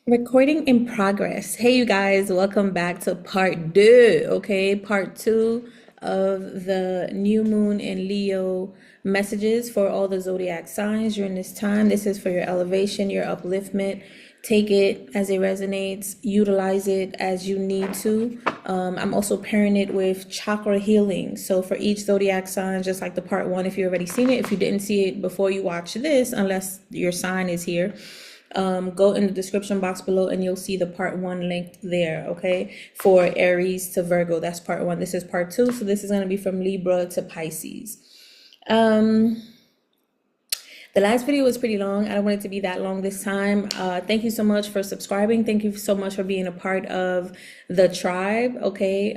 Recording in progress. Hey, you guys, welcome back to part two. Okay, part two of the new moon in Leo messages for all the zodiac signs during this time. This is for your elevation, your upliftment. Take it as it resonates, utilize it as you need to. I'm also pairing it with chakra healing. So, for each zodiac sign, just like the part one, if you already seen it, if you didn't see it before you watch this, unless your sign is here, go in the description box below and you'll see the part one linked there. Okay, for Aries to Virgo, that's part one. This is part two, so this is going to be from Libra to Pisces. The last video was pretty long. I don't want it to be that long this time. Thank you so much for subscribing. Thank you so much for being a part of the tribe. Okay.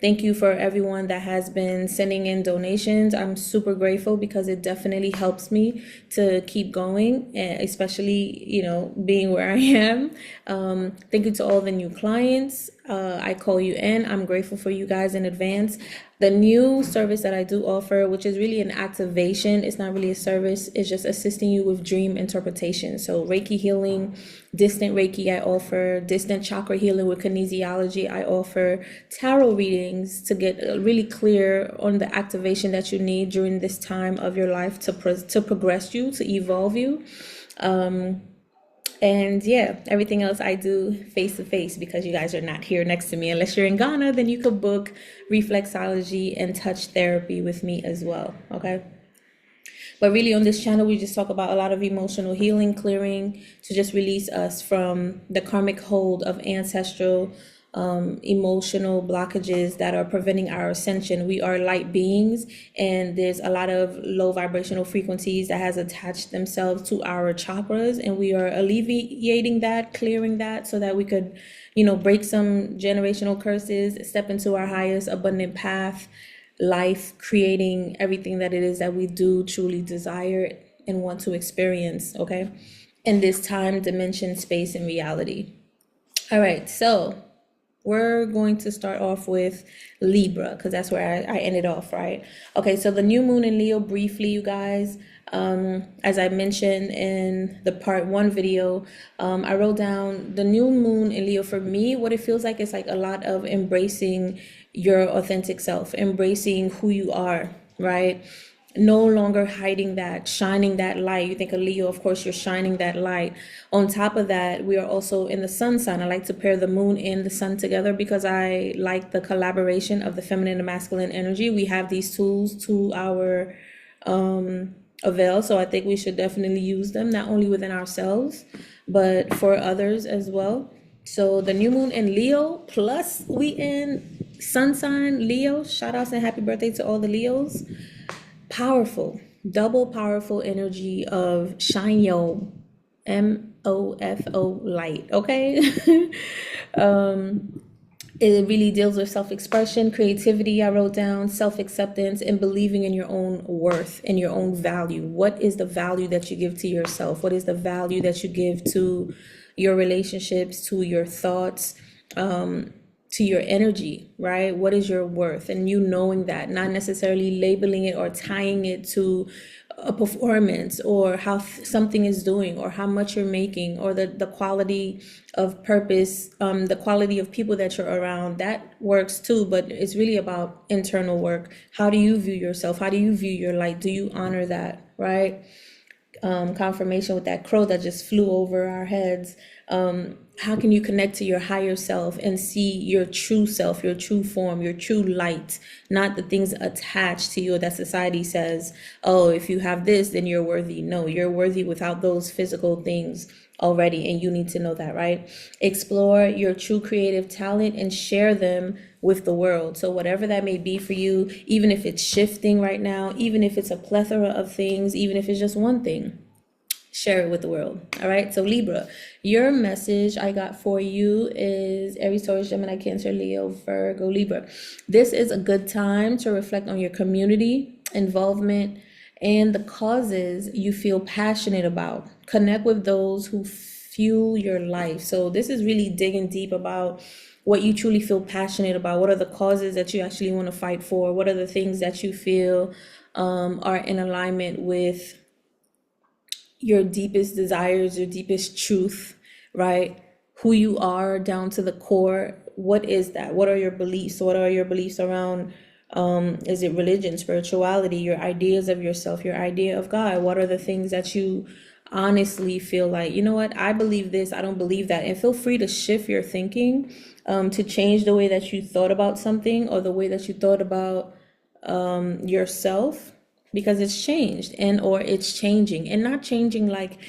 Thank you for everyone that has been sending in donations. I'm super grateful because it definitely helps me to keep going, especially, being where I am. Thank you to all the new clients. I call you in. I'm grateful for you guys in advance. The new service that I do offer, which is really an activation, it's not really a service, it's just assisting you with dream interpretation. So Reiki healing, distant Reiki I offer, distant chakra healing with kinesiology I offer, tarot readings to get really clear on the activation that you need during this time of your life to progress you, to evolve you. And yeah, everything else I do face to face because you guys are not here next to me. Unless you're in Ghana, then you could book reflexology and touch therapy with me as well. Okay. But really on this channel, we just talk about a lot of emotional healing, clearing to just release us from the karmic hold of ancestral emotional blockages that are preventing our ascension. We are light beings, and there's a lot of low vibrational frequencies that has attached themselves to our chakras, and we are alleviating that, clearing that, so that we could, break some generational curses, step into our highest abundant path, life, creating everything that it is that we do truly desire and want to experience. Okay, in this time, dimension, space, and reality. All right, so we're going to start off with Libra because that's where I ended off, right? Okay, so the new moon in Leo, briefly, you guys, as I mentioned in the part one video, I wrote down the new moon in Leo. For me, what it feels like is like a lot of embracing your authentic self, embracing who you are, right? No longer hiding that, shining that light. You think of Leo, of course, you're shining that light. On top of that, we are also in the sun sign. I like to pair the moon and the sun together because I like the collaboration of the feminine and masculine energy. We have these tools to our avail, so I think we should definitely use them, not only within ourselves, but for others as well. So the new moon in Leo, plus we in sun sign Leo. Shout outs and happy birthday to all the Leos. Powerful, double powerful energy of shine yo, MOFO light. Okay. It really deals with self-expression, creativity, I wrote down, self-acceptance, and believing in your own worth and your own value. What is the value that you give to yourself? What is the value that you give to your relationships, to your thoughts, to your energy, right? What is your worth? And you knowing that, not necessarily labeling it or tying it to a performance or how something is doing or how much you're making or the quality of purpose, the quality of people that you're around. That works too, but it's really about internal work. How do you view yourself? How do you view your light? Do you honor that, right? Confirmation with that crow that just flew over our heads. How can you connect to your higher self and see your true self, your true form, your true light, not the things attached to you that society says, oh, if you have this, then you're worthy. No, you're worthy without those physical things already, and you need to know that, right? Explore your true creative talent and share them with the world. So whatever that may be for you, even if it's shifting right now, even if it's a plethora of things, even if it's just one thing, share it with the world. All right, so Libra, your message I got for you is Aries, Taurus, Gemini, Cancer, Leo, Virgo, Libra. This is a good time to reflect on your community involvement and the causes you feel passionate about. Connect with those who fuel your life. So this is really digging deep about what you truly feel passionate about. What are the causes that you actually want to fight for? What are the things that you feel are in alignment with your deepest desires, your deepest truth, right? Who you are down to the core. What is that? What are your beliefs? What are your beliefs around, is it religion, spirituality, your ideas of yourself, your idea of God? What are the things that you honestly feel like, you know what, I believe this, I don't believe that? And feel free to shift your thinking, to change the way that you thought about something, or the way that you thought about yourself, because it's changed, and or it's changing, and not changing like,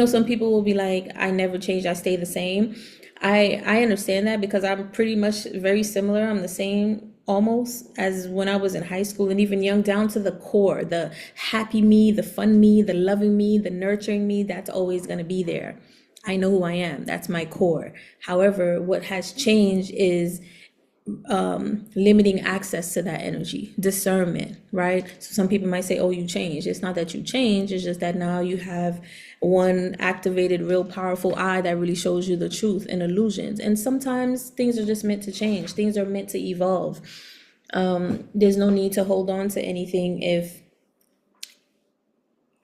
some people will be like, I never change, I stay the same. I understand that, because I'm pretty much very similar. I'm the same almost as when I was in high school and even young, down to the core. The happy me, the fun me, the loving me, the nurturing me, that's always going to be there. I know who I am. That's my core. However, what has changed is limiting access to that energy, discernment, right? So some people might say, oh, you changed. It's not that you change, it's just that now you have one activated, real powerful eye that really shows you the truth and illusions. And sometimes things are just meant to change, things are meant to evolve. There's no need to hold on to anything. If,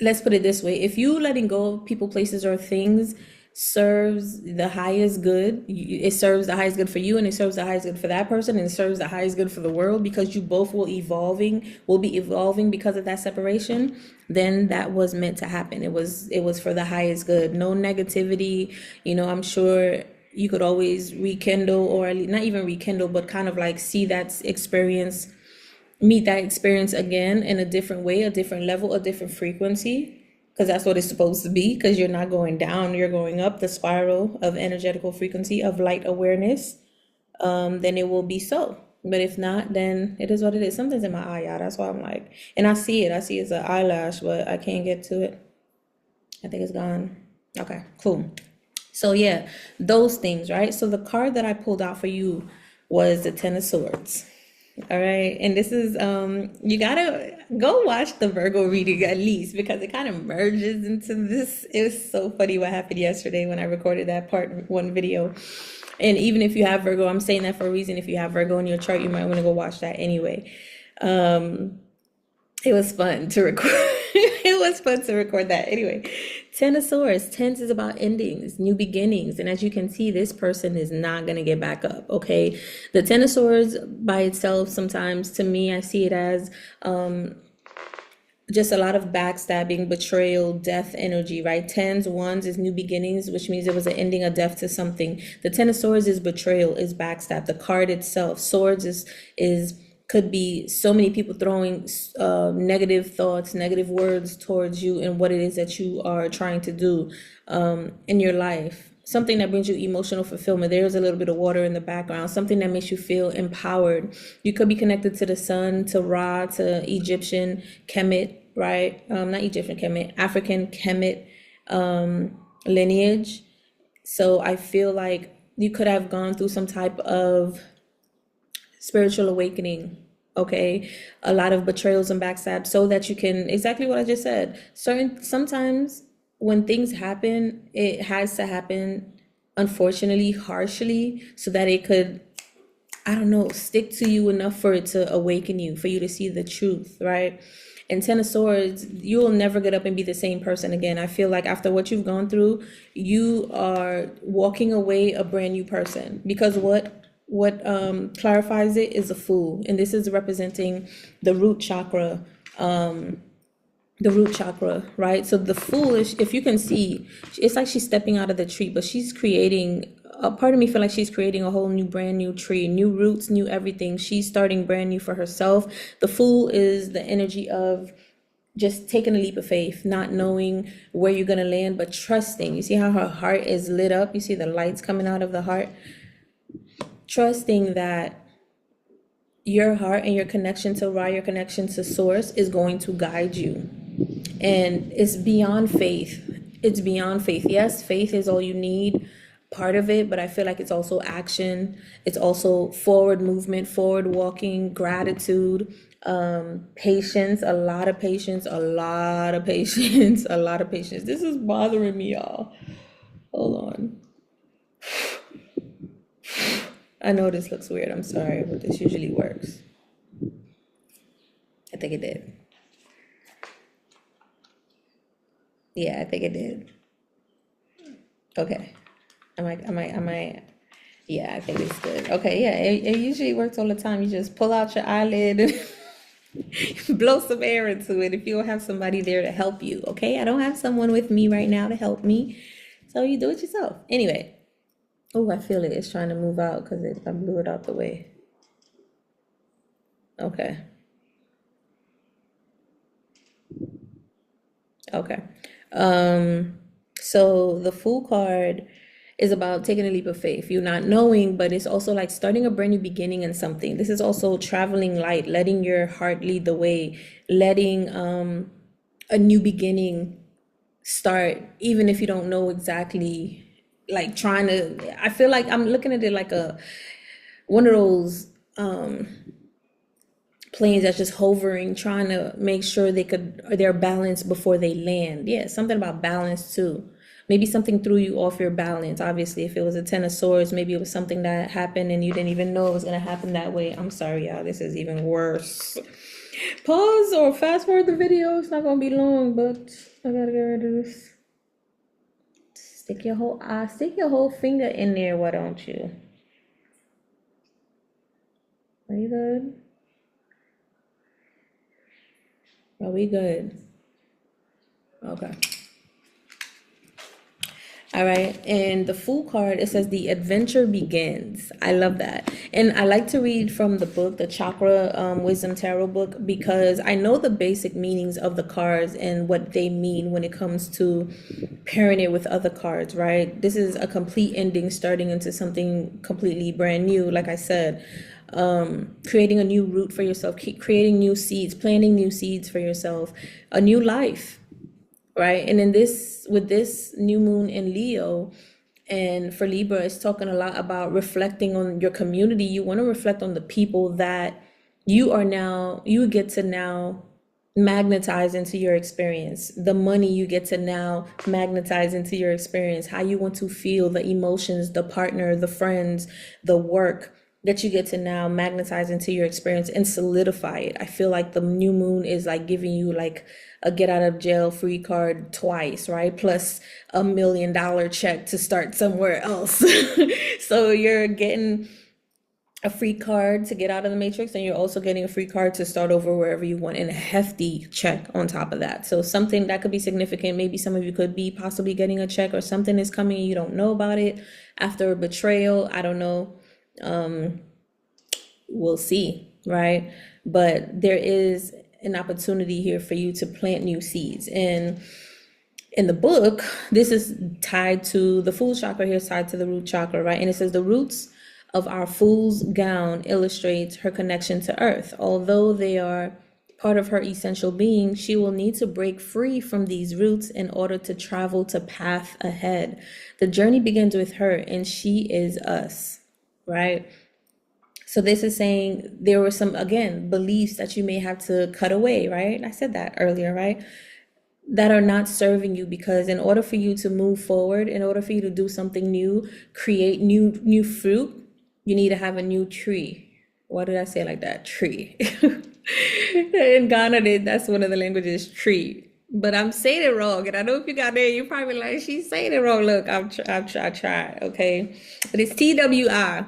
let's put it this way, if you letting go of people, places, or things serves the highest good, it serves the highest good for you, and it serves the highest good for that person, and it serves the highest good for the world, because you both will be evolving because of that separation, then that was meant to happen. It was for the highest good. No negativity. I'm sure you could always rekindle, or at least not even rekindle, but kind of like see that experience, meet that experience again in a different way, a different level, a different frequency, because that's what it's supposed to be, because you're not going down, you're going up the spiral of energetical frequency of light awareness. Then it will be so. But if not, then it is what it is. Something's in my eye, y'all. That's why I'm like, and I see it's an eyelash, but I can't get to it. I think it's gone. Okay, cool. So yeah, those things, right? So the card that I pulled out for you was the Ten of Swords. All right, and this is you gotta go watch the Virgo reading at least, because it kind of merges into this. It was so funny what happened yesterday when I recorded that part one video. And even if you have Virgo, I'm saying that for a reason. If you have Virgo in your chart, you might want to go watch that anyway. It was fun to record. It was fun to record that anyway. Ten of Swords. Tens is about endings, new beginnings. And as you can see, this person is not going to get back up, okay? The Ten of Swords by itself, sometimes to me, I see it as just a lot of backstabbing, betrayal, death energy, right? Tens, ones is new beginnings, which means it was an ending, a death to something. The Ten of Swords is betrayal, is backstab. The card itself, Swords is could be so many people throwing negative thoughts, negative words towards you and what it is that you are trying to do in your life. Something that brings you emotional fulfillment. There's a little bit of water in the background, something that makes you feel empowered. You could be connected to the sun, to Ra, to Egyptian Kemet, right? Not Egyptian Kemet, African Kemet lineage. So I feel like you could have gone through some type of spiritual awakening, okay? A lot of betrayals and backstab, so that you can, exactly what I just said, sometimes when things happen, it has to happen, unfortunately, harshly, so that it could, I don't know, stick to you enough for it to awaken you, for you to see the truth, right? And Ten of Swords, you will never get up and be the same person again. I feel like after what you've gone through, you are walking away a brand new person, because what clarifies it is a Fool, and this is representing the root chakra, right? So the Fool is, if you can see, it's like she's stepping out of the tree, but she's creating, a part of me feel like she's creating a whole new, brand new tree, new roots, new everything. She's starting brand new for herself. The Fool is the energy of just taking a leap of faith, not knowing where you're going to land, but trusting. You see how her heart is lit up? You see the lights coming out of the heart? Trusting that your heart and your connection to Ra, your connection to Source, is going to guide you. And it's beyond faith. It's beyond faith. Yes, faith is all you need, part of it, but I feel like it's also action. It's also forward movement, forward walking, gratitude, patience, a lot of patience, a lot of patience, a lot of patience. This is bothering me, y'all. Hold on. I know this looks weird, I'm sorry, but this usually works. I think it did. Yeah, I think it did. Okay. Am I? Yeah, I think it's good. Okay, yeah, it usually works all the time. You just pull out your eyelid and blow some air into it if you don't have somebody there to help you. Okay, I don't have someone with me right now to help me, so you do it yourself. Anyway, oh, I feel it. It's trying to move out because I blew it out the way. Okay. Okay. So the Fool card is about taking a leap of faith. You're not knowing, but it's also like starting a brand new beginning in something. This is also traveling light, letting your heart lead the way, letting a new beginning start, even if you don't know exactly, like trying to, I feel like I'm looking at it like one of those planes that's just hovering, trying to make sure they're balanced before they land. Yeah, something about balance too. Maybe something threw you off your balance. Obviously, if it was a Ten of Swords, maybe it was something that happened and you didn't even know it was gonna happen that way. I'm sorry, y'all. This is even worse. Pause or fast forward the video. It's not gonna be long, but I gotta get rid of this. Stick your whole finger in there. Why don't you? Are you good? Are we good? Okay. All right. And the Fool card, it says the adventure begins. I love that. And I like to read from the book, the Chakra Wisdom Tarot book, because I know the basic meanings of the cards and what they mean when it comes to pairing it with other cards, right? This is a complete ending, starting into something completely brand new. Like I said, creating a new route for yourself, creating new seeds, planting new seeds for yourself, a new life, right? And in this, with this new moon in Leo, and for Libra, it's talking a lot about reflecting on your community. You want to reflect on the people that you get to now magnetize into your experience, the money you get to now magnetize into your experience, how you want to feel, the emotions, the partner, the friends, the work that you get to now magnetize into your experience and solidify it. I feel like the new moon is like giving you like a get out of jail free card twice, right? Plus $1 million check to start somewhere else. So you're getting a free card to get out of the matrix, and you're also getting a free card to start over wherever you want, and a hefty check on top of that. So something that could be significant. Maybe some of you could be possibly getting a check, or something is coming and you don't know about it after a betrayal. I don't know. We'll see, right? But there is an opportunity here for you to plant new seeds. And in the book, this is tied to the Fool chakra here, is tied to the root chakra, right? And it says the roots of our fool's gown illustrates her connection to earth. Although they are part of her essential being, she will need to break free from these roots in order to travel to path ahead. The journey begins with her, and she is us, right? So this is saying there were some, again, beliefs that you may have to cut away, right? I said that earlier, right? That are not serving you, because in order for you to move forward, in order for you to do something new, create new fruit, you need to have a new tree. Why did I say it like that? Tree. In Ghana, that's one of the languages, tree. But I'm saying it wrong, and I know if you got there, you're probably like, she's saying it wrong. Look, I tried, okay? But it's TWI.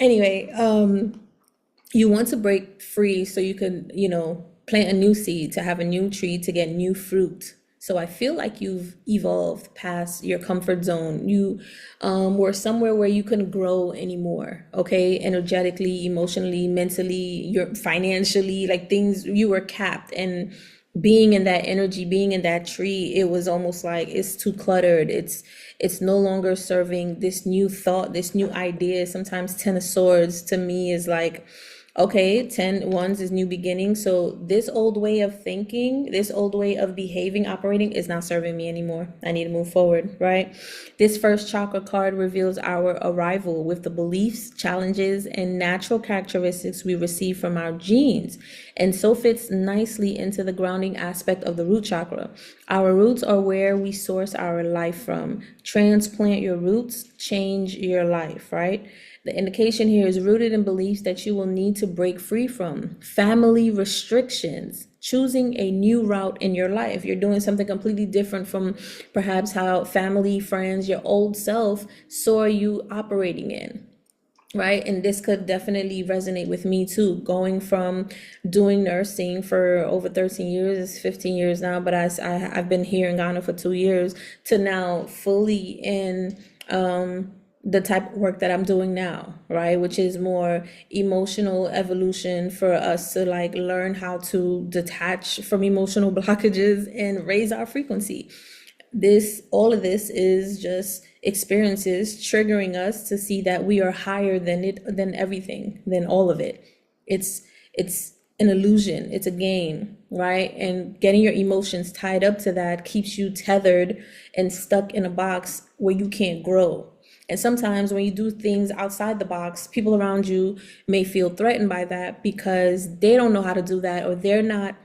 Anyway, you want to break free so you can, plant a new seed, to have a new tree, to get new fruit. So I feel like you've evolved past your comfort zone. You were somewhere where you couldn't grow anymore, okay? Energetically, emotionally, mentally, financially, like things, you were capped. And being in that energy, being in that tree, it was almost like it's too cluttered. It's no longer serving this new thought, this new idea. Sometimes Ten of Swords to me is like, okay, 10 wands is new beginning. So this old way of thinking, this old way of behaving, operating is not serving me anymore. I need to move forward, right? This first chakra card reveals our arrival with the beliefs, challenges, and natural characteristics we receive from our genes, and so fits nicely into the grounding aspect of the root chakra. Our roots are where we source our life from. Transplant your roots, change your life, right? The indication here is rooted in beliefs that you will need to break free from. Family restrictions, choosing a new route in your life. You're doing something completely different from perhaps how family, friends, your old self saw you operating in. Right. And this could definitely resonate with me too. Going from doing nursing for over 13 years, it's 15 years now, but I've been here in Ghana for 2 years, to now fully in the type of work that I'm doing now, right? Which is more emotional evolution for us to like learn how to detach from emotional blockages and raise our frequency. All of this is just experiences triggering us to see that we are higher than everything, than all of it. It's an illusion, it's a game, right? And getting your emotions tied up to that keeps you tethered and stuck in a box where you can't grow. And sometimes when you do things outside the box, people around you may feel threatened by that because they don't know how to do that, or they're not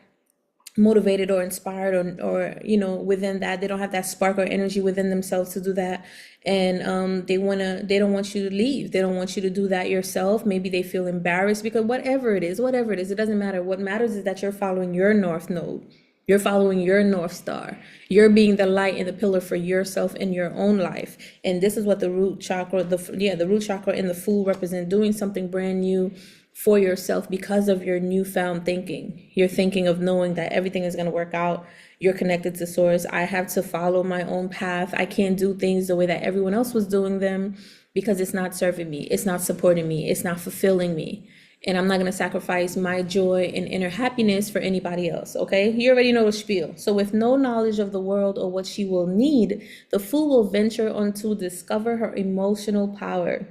motivated or inspired, or within that, they don't have that spark or energy within themselves to do that. And they don't want you to leave. They don't want you to do that yourself. Maybe they feel embarrassed, because whatever it is, it doesn't matter. What matters is that you're following your north node. You're following your North Star. You're being the light and the pillar for yourself in your own life. And this is what the root chakra, the root chakra and the Fool represent: doing something brand new for yourself because of your newfound thinking. You're thinking of knowing that everything is going to work out. You're connected to source. I have to follow my own path. I can't do things the way that everyone else was doing them because it's not serving me. It's not supporting me. It's not fulfilling me. And I'm not going to sacrifice my joy and inner happiness for anybody else, okay? You already know the spiel. So with no knowledge of the world or what she will need, the Fool will venture on to discover her emotional power.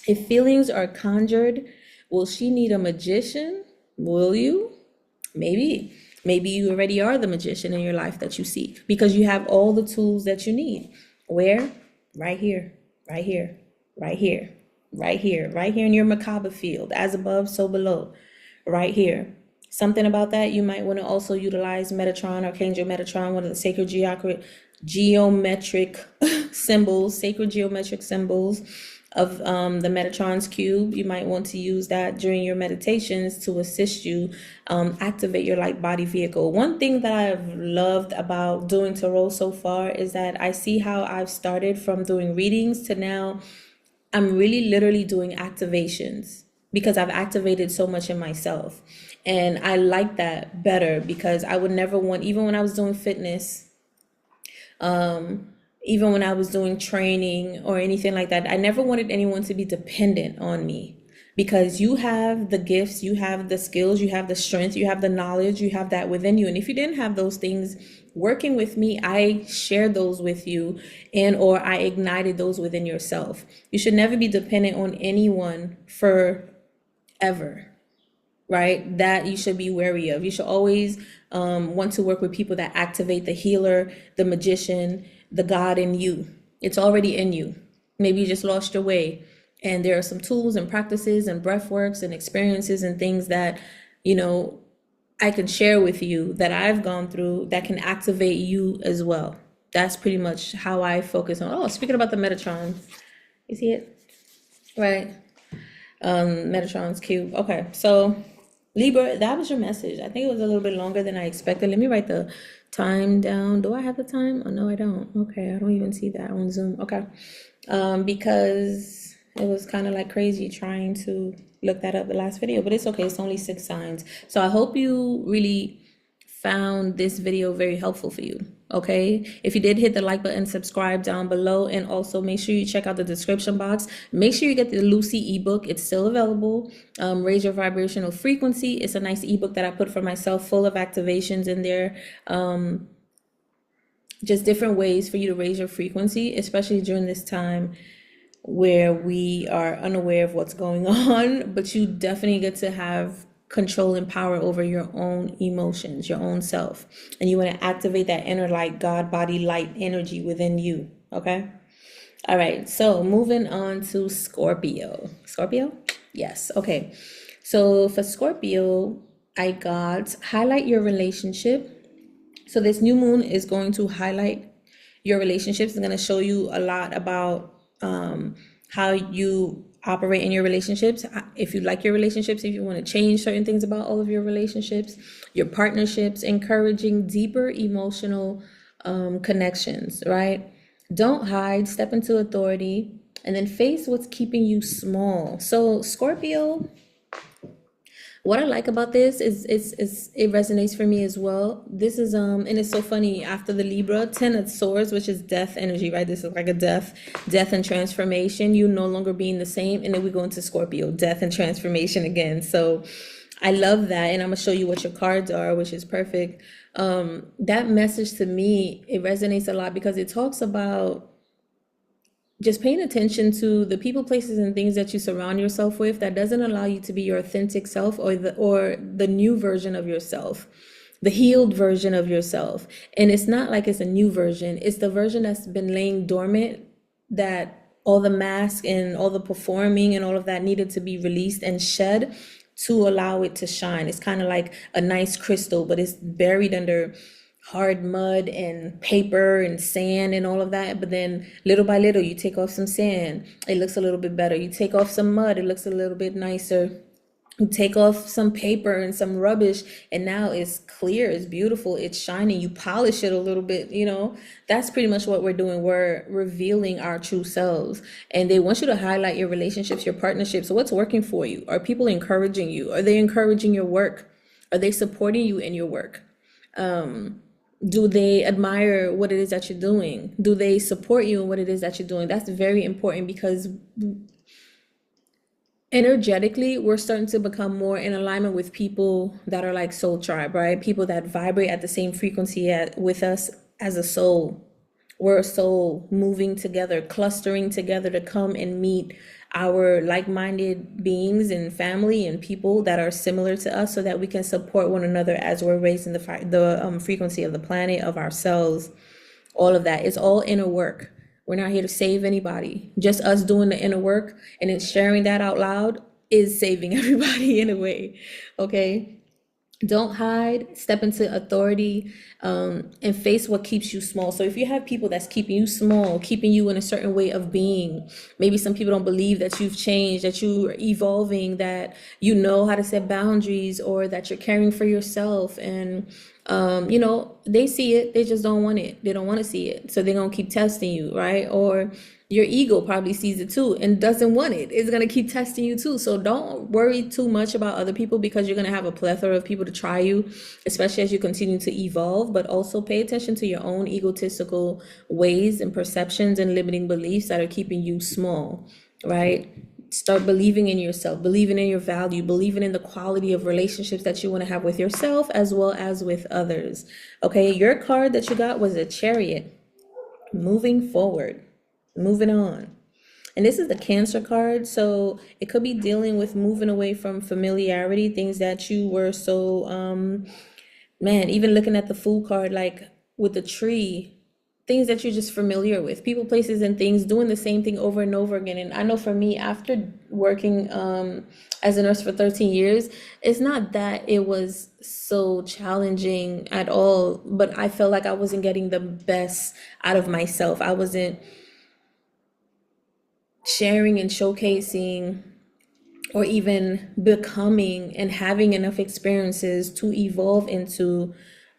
If feelings are conjured, will she need a magician? Will you? Maybe. Maybe you already are the magician in your life that you seek, because you have all the tools that you need. Where? Right here, right here, right here. Right here in your macabre field, as above, so below, right here. Something about that, you might want to also utilize Metatron, Archangel Metatron, one of the sacred geometric symbols of the Metatron's cube. You might want to use that during your meditations to assist you activate your light body vehicle. One thing that I've loved about doing tarot so far is that I see how I've started from doing readings to now I'm really literally doing activations, because I've activated so much in myself. And I like that better, because I would never want, even when I was doing fitness, even when I was doing training or anything like that, I never wanted anyone to be dependent on me. Because you have the gifts, you have the skills, you have the strength, you have the knowledge, you have that within you. And if you didn't have those things, working with me, I shared those with you, or I ignited those within yourself. You should never be dependent on anyone forever, right? That you should be wary of. You should always want to work with people that activate the healer, the magician, the God in you. It's already in you. Maybe you just lost your way. And there are some tools and practices and breath works and experiences and things that, I can share with you that I've gone through that can activate you as well. That's pretty much how I focus on. Oh, speaking about the Metatron, you see it? Right. Metatron's cube. Okay, so Libra, that was your message. I think it was a little bit longer than I expected. Let me write the time down. Do I have the time? Oh, no, I don't. Okay, I don't even see that on Zoom. Okay. Because it was kind of like crazy trying to look that up the last video, but it's okay. It's only 6 signs. So I hope you really found this video very helpful for you. Okay, if you did, hit the like button, subscribe down below, and also make sure you check out the description box. Make sure you get the Lucy ebook. It's still available. Raise your vibrational frequency. It's a nice ebook that I put for myself, full of activations in there. Just different ways for you to raise your frequency, especially during this time where we are unaware of what's going on, but you definitely get to have control and power over your own emotions, your own self. And you want to activate that inner light, God body light energy within you. Okay. All right. So moving on to Scorpio. Scorpio? Yes. Okay. So for Scorpio, I got highlight your relationship. So this new moon is going to highlight your relationships. It's going to show you a lot about how you operate in your relationships. If you like your relationships, if you want to change certain things about all of your relationships, your partnerships, encouraging deeper emotional connections, right? Don't hide, step into authority, and then face what's keeping you small. So Scorpio, what I like about this is it resonates for me as well. This is and it's so funny, after the Libra, 10 of Swords, which is death energy, right? This is like a death and transformation, you no longer being the same. And then we go into Scorpio, death and transformation again. So I love that, and I'm gonna show you what your cards are, which is perfect. That message to me, it resonates a lot because it talks about just paying attention to the people, places, and things that you surround yourself with that doesn't allow you to be your authentic self, or the new version of yourself, the healed version of yourself. And it's not like it's a new version, it's the version that's been laying dormant, that all the mask and all the performing and all of that needed to be released and shed to allow it to shine. It's kind of like a nice crystal, but it's buried under hard mud and paper and sand and all of that. But then little by little, you take off some sand, it looks a little bit better. You take off some mud, it looks a little bit nicer. You take off some paper and some rubbish, and now it's clear, it's beautiful, it's shiny. You polish it a little bit, you know. That's pretty much what we're doing. We're revealing our true selves. And they want you to highlight your relationships, your partnerships. So what's working for you? Are people encouraging you? Are they encouraging your work? Are they supporting you in your work? Do they admire what it is that you're doing? Do they support you in what it is that you're doing? That's very important, because energetically, we're starting to become more in alignment with people that are like soul tribe, right? People that vibrate at the same frequency with us as a soul. We're a soul moving together, clustering together to come and meet our like-minded beings and family and people that are similar to us, so that we can support one another as we're raising the frequency of the planet, of ourselves. All of that is all inner work. We're not here to save anybody. Just us doing the inner work and then sharing that out loud is saving everybody in a way, okay? Don't hide, step into authority, and face what keeps you small. So if you have people that's keeping you small, keeping you in a certain way of being, maybe some people don't believe that you've changed, that you're evolving, that you know how to set boundaries, or that you're caring for yourself. And you know, they see it, they just don't want it. They don't want to see it. So they're going to keep testing you, right? Or your ego probably sees it too and doesn't want it. It's going to keep testing you too. So don't worry too much about other people, because you're going to have a plethora of people to try you, especially as you continue to evolve. But also pay attention to your own egotistical ways and perceptions and limiting beliefs that are keeping you small, right? Start believing in yourself, believing in your value, believing in the quality of relationships that you want to have with yourself as well as with others. Okay, your card that you got was a Chariot. Moving forward, moving on. And this is the Cancer card. So it could be dealing with moving away from familiarity, things that you were so, man, even looking at the Fool card, like with the tree, things that you're just familiar with, people, places, and things, doing the same thing over and over again. And I know for me, after working as a nurse for 13 years, it's not that it was so challenging at all, but I felt like I wasn't getting the best out of myself. I wasn't sharing and showcasing, or even becoming and having enough experiences to evolve into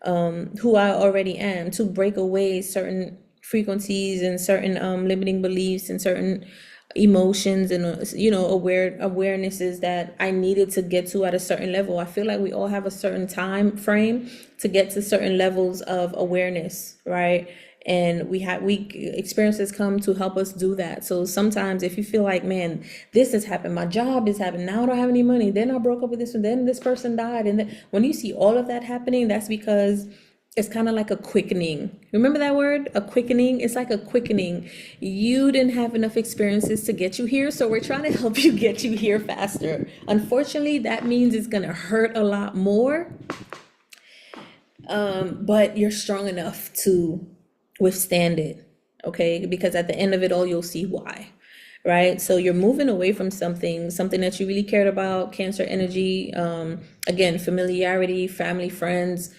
who I already am, to break away certain frequencies and certain limiting beliefs and certain emotions and awarenesses that I needed to get to at a certain level. I feel like we all have a certain time frame to get to certain levels of awareness, right? And we experiences come to help us do that. So sometimes if you feel like, man, this has happened, my job is happening, now I don't have any money, then I broke up with this one, then this person died, and then when you see all of that happening, that's because it's kind of like a quickening. Remember that word, a quickening? It's like a quickening. You didn't have enough experiences to get you here, so we're trying to help you get you here faster. Unfortunately, that means it's gonna hurt a lot more, but you're strong enough to withstand it, okay? Because at the end of it all, you'll see why, right? So you're moving away from something that you really cared about. Cancer energy, again, familiarity, family, friends,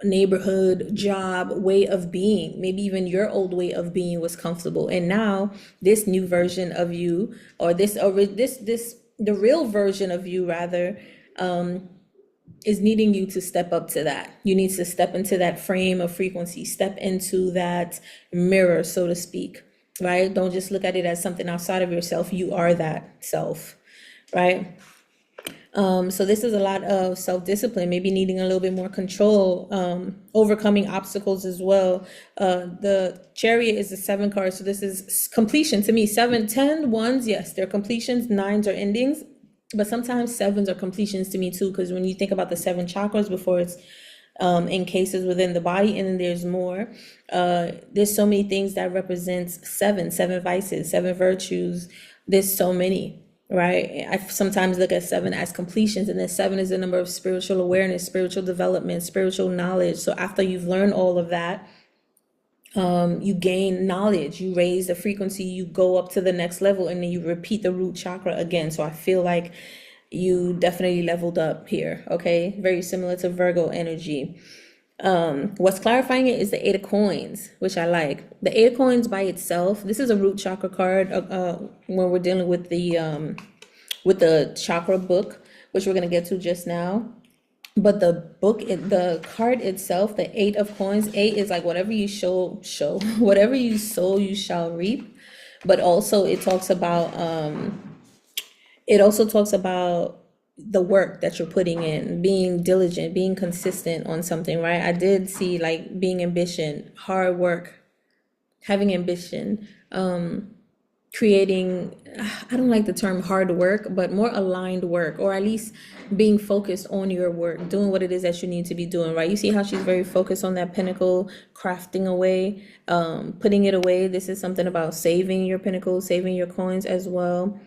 neighborhood, job, way of being. Maybe even your old way of being was comfortable, and now this new version of you, or the real version of you rather, is needing you to step up to that. You need to step into that frame of frequency, step into that mirror, so to speak, right? Don't just look at it as something outside of yourself. You are that self, right? So this is a lot of self-discipline, maybe needing a little bit more control, overcoming obstacles as well. The Chariot is the 7 card, so this is completion to me. 7, 10, ones, yes, they're completions. 9s are endings, but sometimes 7s are completions to me too, because when you think about the 7 chakras before it's in cases within the body, and then there's more. There's so many things that represents 7 vices, 7 virtues. There's so many. Right. I sometimes look at 7 as completions, and then 7 is the number of spiritual awareness, spiritual development, spiritual knowledge. So after you've learned all of that, you gain knowledge, you raise the frequency, you go up to the next level, and then you repeat the root chakra again. So I feel like you definitely leveled up here. Okay. Very similar to Virgo energy. What's clarifying it is the 8 of coins, which I like. The 8 of coins by itself, this is a root chakra card when we're dealing with the chakra book, which we're going to get to just now. But the card itself, the 8 of coins, 8 is like whatever you whatever you sow, you shall reap. But also it talks about the work that you're putting in, being diligent, being consistent on something, right? I did see like being ambition, hard work, having ambition, creating, I don't like the term hard work, but more aligned work, or at least being focused on your work, doing what it is that you need to be doing, right? You see how she's very focused on that pinnacle, crafting away, putting it away. This is something about saving your pinnacle, saving your coins as well.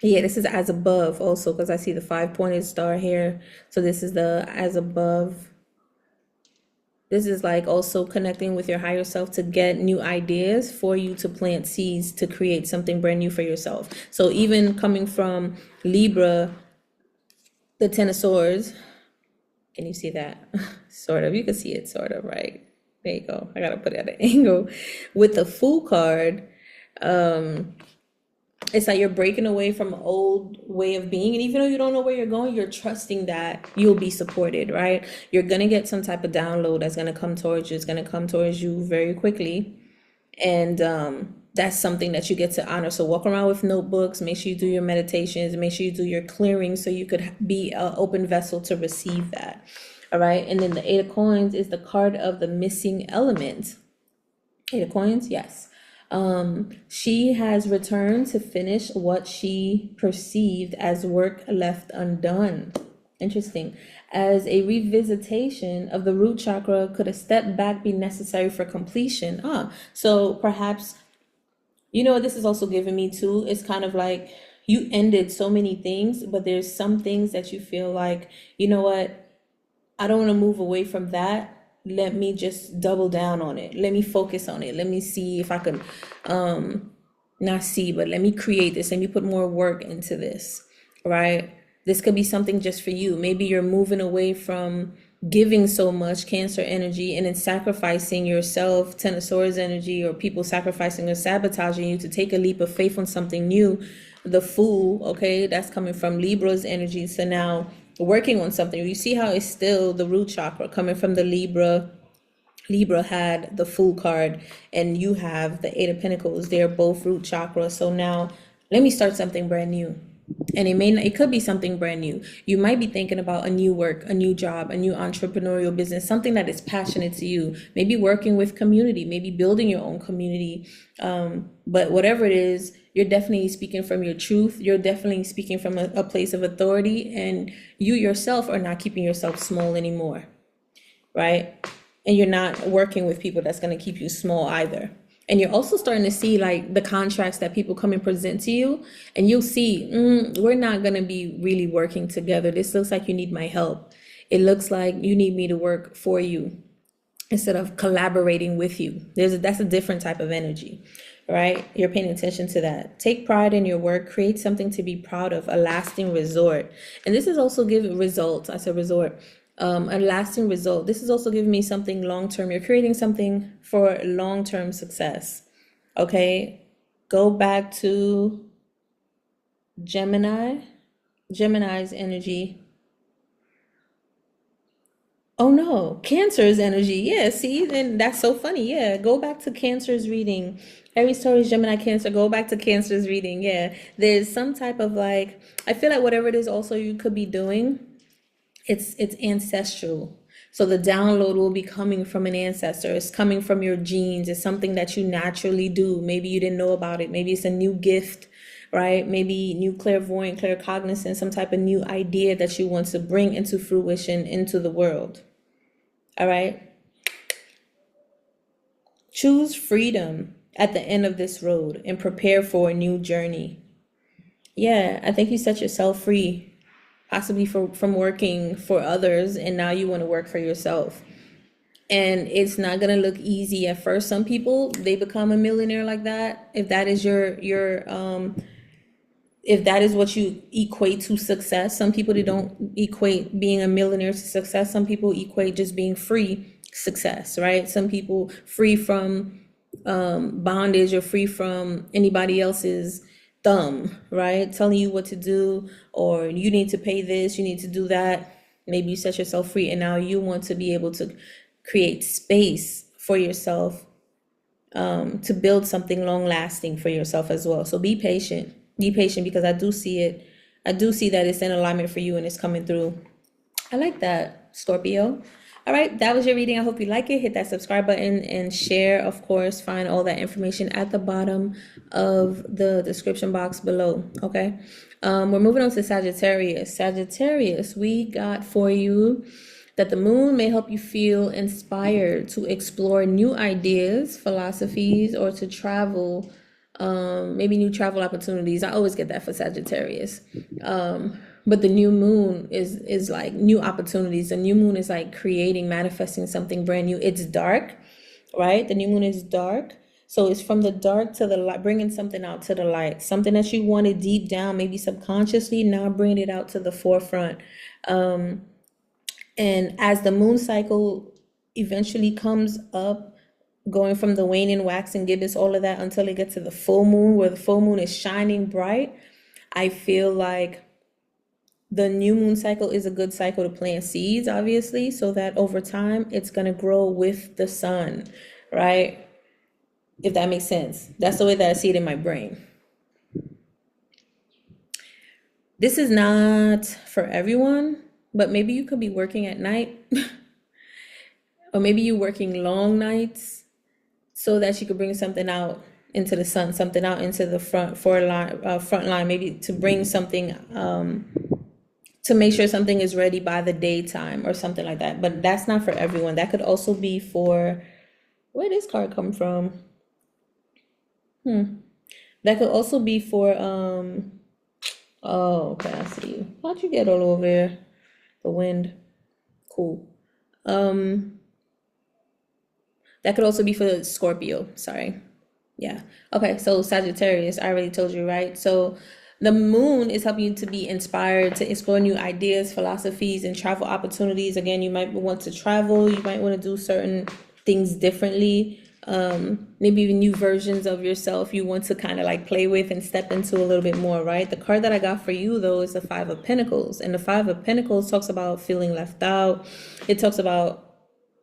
Yeah, this is as above also, because I see the 5-pointed star here. So this is the as above. This is like also connecting with your higher self to get new ideas for you to plant seeds to create something brand new for yourself. So even coming from Libra, the 10 of swords, can you see that? Sort of, you can see it sort of, right? There you go. I gotta put it at an angle. With the Fool card, it's like you're breaking away from an old way of being, and even though you don't know where you're going, you're trusting that you'll be supported, right? You're gonna get some type of download that's gonna come towards you. It's gonna come towards you very quickly, and that's something that you get to honor. So walk around with notebooks, make sure you do your meditations, make sure you do your clearing so you could be an open vessel to receive that. All right, and then the 8 of coins is the card of the missing element. 8 of coins, yes. She has returned to finish what she perceived as work left undone. Interesting. As a revisitation of the root chakra, could a step back be necessary for completion? So perhaps, this is also giving me too. It's kind of like you ended so many things, but there's some things that you feel like, you know what? I don't want to move away from that. Let me just double down on it. Let me focus on it. Let me see if I can, not see, but let me create this. Let me put more work into this, right? This could be something just for you. Maybe you're moving away from giving so much, Cancer energy, and then sacrificing yourself, 10 of Swords energy, or people sacrificing or sabotaging you to take a leap of faith on something new. The Fool, okay, that's coming from Libra's energy. So now working on something, you see how it's still the root chakra coming from the Libra had the Fool card, and you have the 8 of Pentacles. They're both root chakra. So now let me start something brand new. And it could be something brand new. You might be thinking about a new work, a new job, a new entrepreneurial business, something that is passionate to you. Maybe working with community, maybe building your own community. But whatever it is, you're definitely speaking from your truth. You're definitely speaking from a place of authority, and you yourself are not keeping yourself small anymore, right? And you're not working with people that's going to keep you small either. And you're also starting to see like the contracts that people come and present to you, and you'll see, we're not going to be really working together. This looks like you need my help. It looks like you need me to work for you instead of collaborating with you. That's a different type of energy, right? You're paying attention to that. Take pride in your work. Create something to be proud of, a lasting resort. And this is also give results. I said resort. A lasting result. This is also giving me something long-term. You're creating something for long-term success. Okay, go back to Gemini's energy. Oh no, Cancer's energy. Yeah, see, then that's so funny. Yeah, go back to Cancer's reading. Aries, Taurus, Gemini, Cancer, go back to Cancer's reading. Yeah, there's some type of like, I feel like whatever it is also you could be doing, it's ancestral. So the download will be coming from an ancestor. It's coming from your genes. It's something that you naturally do. Maybe you didn't know about it. Maybe it's a new gift, right? Maybe new clairvoyant, claircognizant, some type of new idea that you want to bring into fruition into the world. All right. Choose freedom at the end of this road and prepare for a new journey. Yeah, I think you set yourself free, possibly from working for others, and now you want to work for yourself. And it's not gonna look easy at first. Some people, they become a millionaire like that. If that is if that is what you equate to success. Some people, they don't equate being a millionaire to success. Some people equate just being free success, right? Some people free from bondage or free from anybody else's thumb, right? Telling you what to do, or you need to pay this, you need to do that. Maybe you set yourself free and now you want to be able to create space for yourself, to build something long lasting for yourself as well. So be patient. Be patient, because I do see it. I do see that it's in alignment for you and it's coming through. I like that, Scorpio. All right, that was your reading. I hope you like it. Hit that subscribe button and share. Of course, find all that information at the bottom of the description box below. Okay, we're moving on to Sagittarius. Sagittarius, we got for you that the moon may help you feel inspired to explore new ideas, philosophies, or to travel. Maybe new travel opportunities. I always get that for Sagittarius. But the new moon is like new opportunities. The new moon is like creating, manifesting something brand new. It's dark, right? The new moon is dark. So it's from the dark to the light, bringing something out to the light, something that you wanted deep down, maybe subconsciously, now bringing it out to the forefront. And as the moon cycle eventually comes up, going from the waning, waxing, gibbous, all of that, until it gets to the full moon, where the full moon is shining bright, I feel like the new moon cycle is a good cycle to plant seeds, obviously, so that over time it's going to grow with the sun, right? If that makes sense. That's the way that I see it in my brain. This is not for everyone, but maybe you could be working at night or maybe you're working long nights, so that you could bring something out into the sun, something out into the front line, maybe to bring something, to make sure something is ready by the daytime or something like that. But that's not for everyone. That could also be for, where did this card come from? That could also be for, oh, okay, I see you. How'd you get all over there? The wind. Cool. That could also be for Scorpio, sorry. Yeah, okay, so Sagittarius, I already told you, right? So the moon is helping you to be inspired to explore new ideas, philosophies, and travel opportunities. Again, you might want to travel, you might want to do certain things differently. Maybe even new versions of yourself you want to kind of like play with and step into a little bit more, right? The card that I got for you, though, is the Five of Pentacles. And the Five of Pentacles talks about feeling left out. It talks about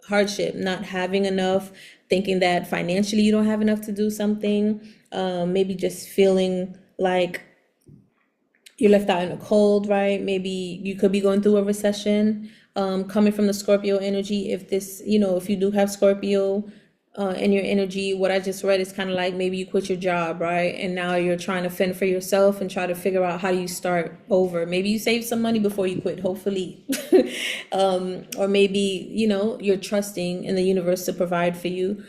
hardship, not having enough, thinking that financially you don't have enough to do something, maybe just feeling like you're left out in the cold, right? Maybe you could be going through a recession, coming from the Scorpio energy. If this, if you do have Scorpio in your energy, what I just read is kind of like maybe you quit your job, right? And now you're trying to fend for yourself and try to figure out how do you start over. Maybe you save some money before you quit, hopefully. Or maybe, you're trusting in the universe to provide for you.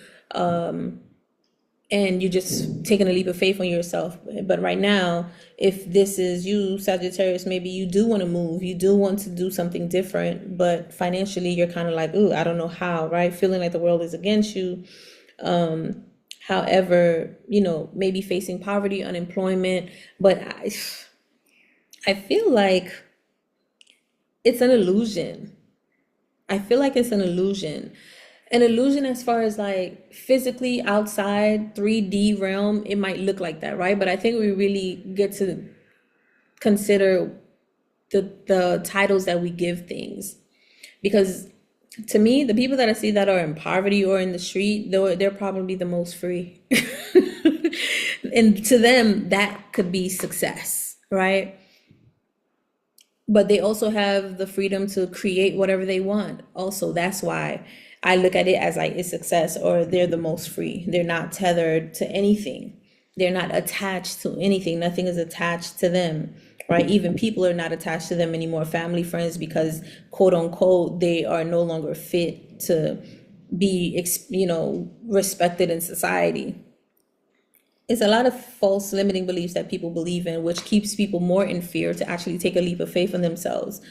And you're just taking a leap of faith on yourself. But right now, if this is you, Sagittarius, maybe you do want to move, you do want to do something different, but financially you're kind of like, ooh, I don't know how, right? Feeling like the world is against you. However, maybe facing poverty, unemployment, but I feel like it's an illusion. I feel like it's an illusion. An illusion as far as like physically outside 3D realm, it might look like that, right? But I think we really get to consider the titles that we give things. Because to me, the people that I see that are in poverty or in the street, they're probably the most free. And to them, that could be success, right? But they also have the freedom to create whatever they want. Also, that's why I look at it as like it's success, or they're the most free. They're not tethered to anything. They're not attached to anything. Nothing is attached to them, right? Even people are not attached to them anymore, family, friends, because quote unquote, they are no longer fit to be, respected in society. It's a lot of false limiting beliefs that people believe in, which keeps people more in fear to actually take a leap of faith in themselves,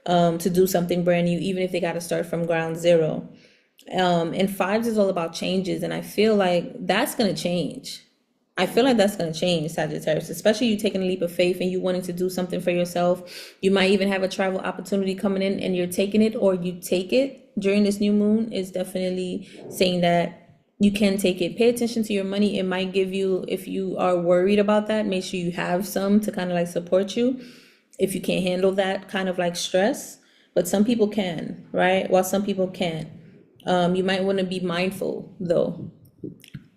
to do something brand new, even if they got to start from ground zero. And fives is all about changes, and I feel like that's going to change. I feel like that's going to change, Sagittarius, especially you taking a leap of faith and you wanting to do something for yourself. You might even have a travel opportunity coming in and you're taking it, or you take it during this new moon is definitely saying that you can take it. Pay attention to your money. It might give you, if you are worried about that, make sure you have some to kind of like support you if you can't handle that kind of like stress. But some people can, right? While some people can't. You might want to be mindful though.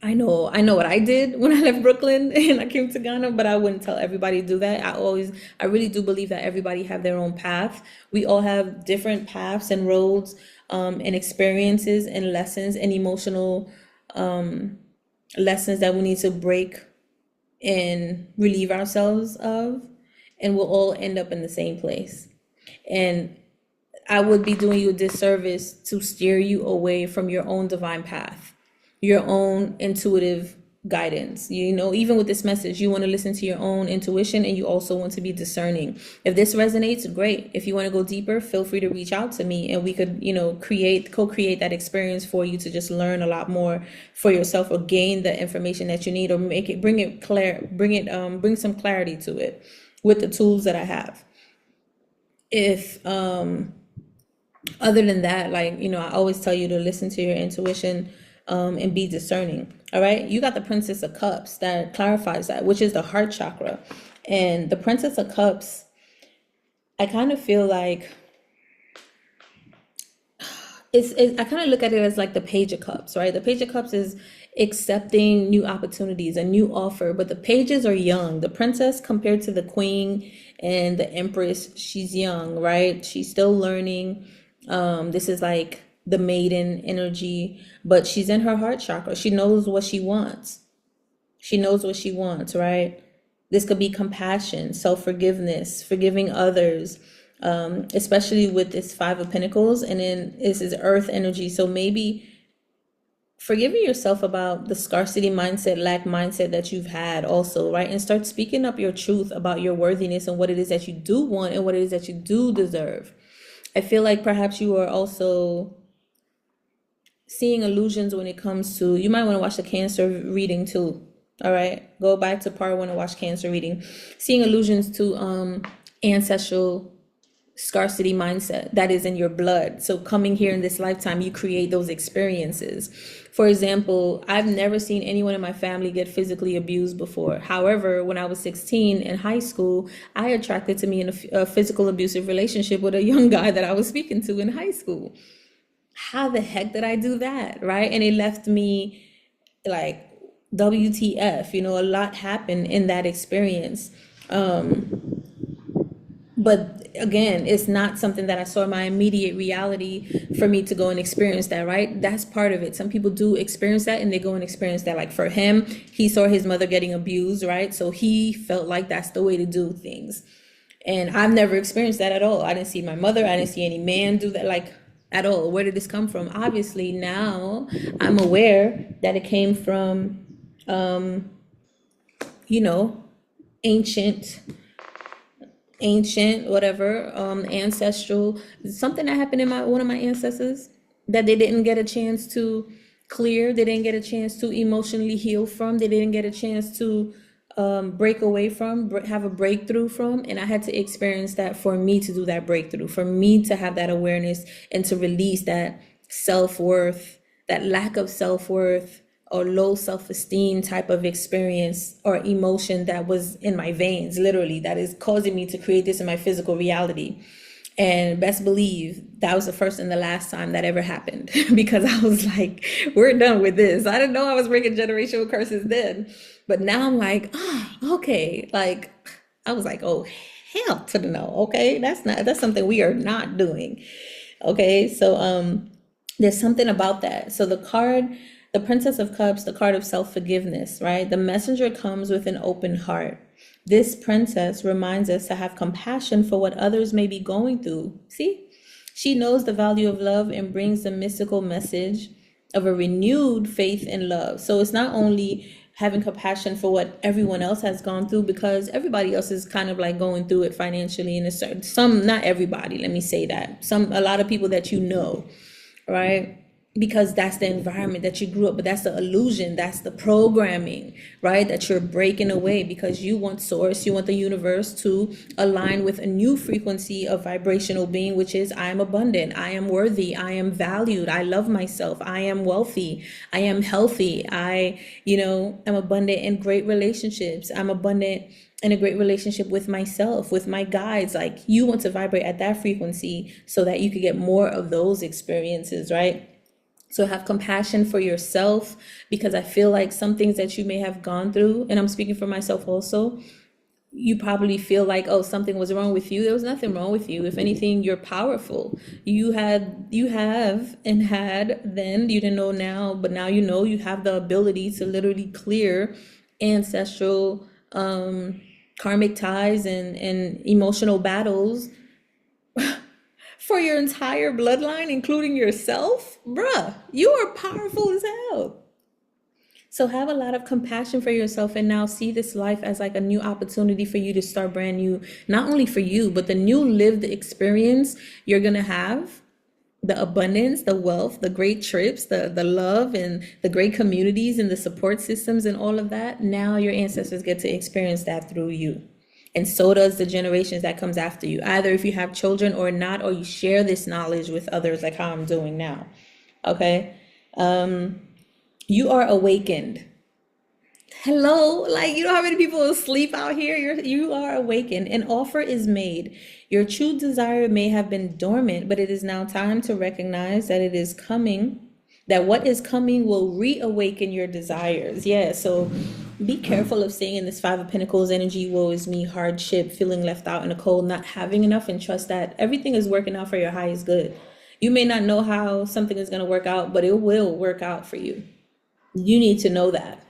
I know what I did when I left Brooklyn and I came to Ghana, but I wouldn't tell everybody to do that. I really do believe that everybody have their own path. We all have different paths and roads, and experiences and lessons and emotional lessons that we need to break and relieve ourselves of, and we'll all end up in the same place. And I would be doing you a disservice to steer you away from your own divine path, your own intuitive guidance. Even with this message, you want to listen to your own intuition, and you also want to be discerning. If this resonates, great. If you want to go deeper, feel free to reach out to me, and we could, co-create that experience for you to just learn a lot more for yourself, or gain the information that you need, or bring some clarity to it with the tools that I have. If other than that, I always tell you to listen to your intuition, and be discerning. All right. You got the Princess of Cups that clarifies that, which is the heart chakra. And the Princess of Cups, I kind of feel like I kind of look at it as like the Page of Cups, right? The Page of Cups is accepting new opportunities, a new offer, but the pages are young. The princess compared to the queen and the empress, she's young, right? She's still learning. This is like the maiden energy, but she's in her heart chakra. She knows what she wants. Right? This could be compassion, self-forgiveness, forgiving others, especially with this Five of Pentacles. And then this is earth energy. So maybe forgiving yourself about the scarcity mindset, lack mindset that you've had also, right? And start speaking up your truth about your worthiness and what it is that you do want and what it is that you do deserve. I feel like perhaps you are also seeing illusions when it comes to, you might want to watch the Cancer reading too. All right, go back to part 1 and watch Cancer reading. Seeing illusions to ancestral scarcity mindset that is in your blood. So coming here in this lifetime, you create those experiences. For example, I've never seen anyone in my family get physically abused before. However, when I was 16 in high school, I attracted to me in a physical abusive relationship with a young guy that I was speaking to in high school. How the heck did I do that, right? And it left me like WTF, a lot happened in that experience. But again, it's not something that I saw in my immediate reality for me to go and experience that, right? That's part of it. Some people do experience that and they go and experience that. Like for him, he saw his mother getting abused, right? So he felt like that's the way to do things. And I've never experienced that at all. I didn't see my mother. I didn't see any man do that, like at all. Where did this come from? Obviously, now I'm aware that it came from, ancient whatever, ancestral, something that happened in one of my ancestors that they didn't get a chance to clear. They didn't get a chance to emotionally heal from. They didn't get a chance to break away from, have a breakthrough from, and I had to experience that for me to do that breakthrough, for me to have that awareness and to release that self-worth, that lack of self-worth or low self-esteem type of experience or emotion that was in my veins, literally, that is causing me to create this in my physical reality. And best believe that was the first and the last time that ever happened because I was like, we're done with this. I didn't know I was breaking generational curses then. But now I'm like, okay. Like, I was like, oh, hell to the no. Okay. That's something we are not doing. Okay. So, there's something about that. So the Princess of Cups, the card of self-forgiveness, right? The messenger comes with an open heart. This princess reminds us to have compassion for what others may be going through. See, she knows the value of love and brings the mystical message of a renewed faith in love. So it's not only having compassion for what everyone else has gone through, because everybody else is kind of like going through it financially in a certain, some, not everybody, let me say that. A lot of people that you know, right? Because that's the environment that you grew up, but that's the illusion, that's the programming, right? That you're breaking away because you want source, you want the universe to align with a new frequency of vibrational being, which is I am abundant, I am worthy, I am valued, I love myself, I am wealthy, I am healthy, I, am abundant in great relationships, I'm abundant in a great relationship with myself, with my guides. Like, you want to vibrate at that frequency so that you could get more of those experiences, right? So have compassion for yourself, because I feel like some things that you may have gone through, and I'm speaking for myself also, you probably feel like, oh, something was wrong with you. There was nothing wrong with you. If anything, you're powerful. You have and had then, you didn't know now, but now you have the ability to literally clear ancestral karmic ties and emotional battles for your entire bloodline, including yourself. Bruh, you are powerful as hell. So have a lot of compassion for yourself and now see this life as like a new opportunity for you to start brand new, not only for you, but the new lived experience you're going to have, the abundance, the wealth, the great trips, the love and the great communities and the support systems and all of that. Now your ancestors get to experience that through you. And so does the generations that comes after you, either if you have children or not, or you share this knowledge with others like how I'm doing now. Okay. You are awakened. Hello, like, you know how many people sleep out here? You are awakened. An offer is made. Your true desire may have been dormant, but it is now time to recognize that it is coming, that what is coming will reawaken your desires. Yeah, so be careful of staying in this Five of Pentacles energy, woe is me, hardship, feeling left out in the cold, not having enough, and trust that everything is working out for your highest good. You may not know how something is going to work out, but it will work out for you. You need to know that.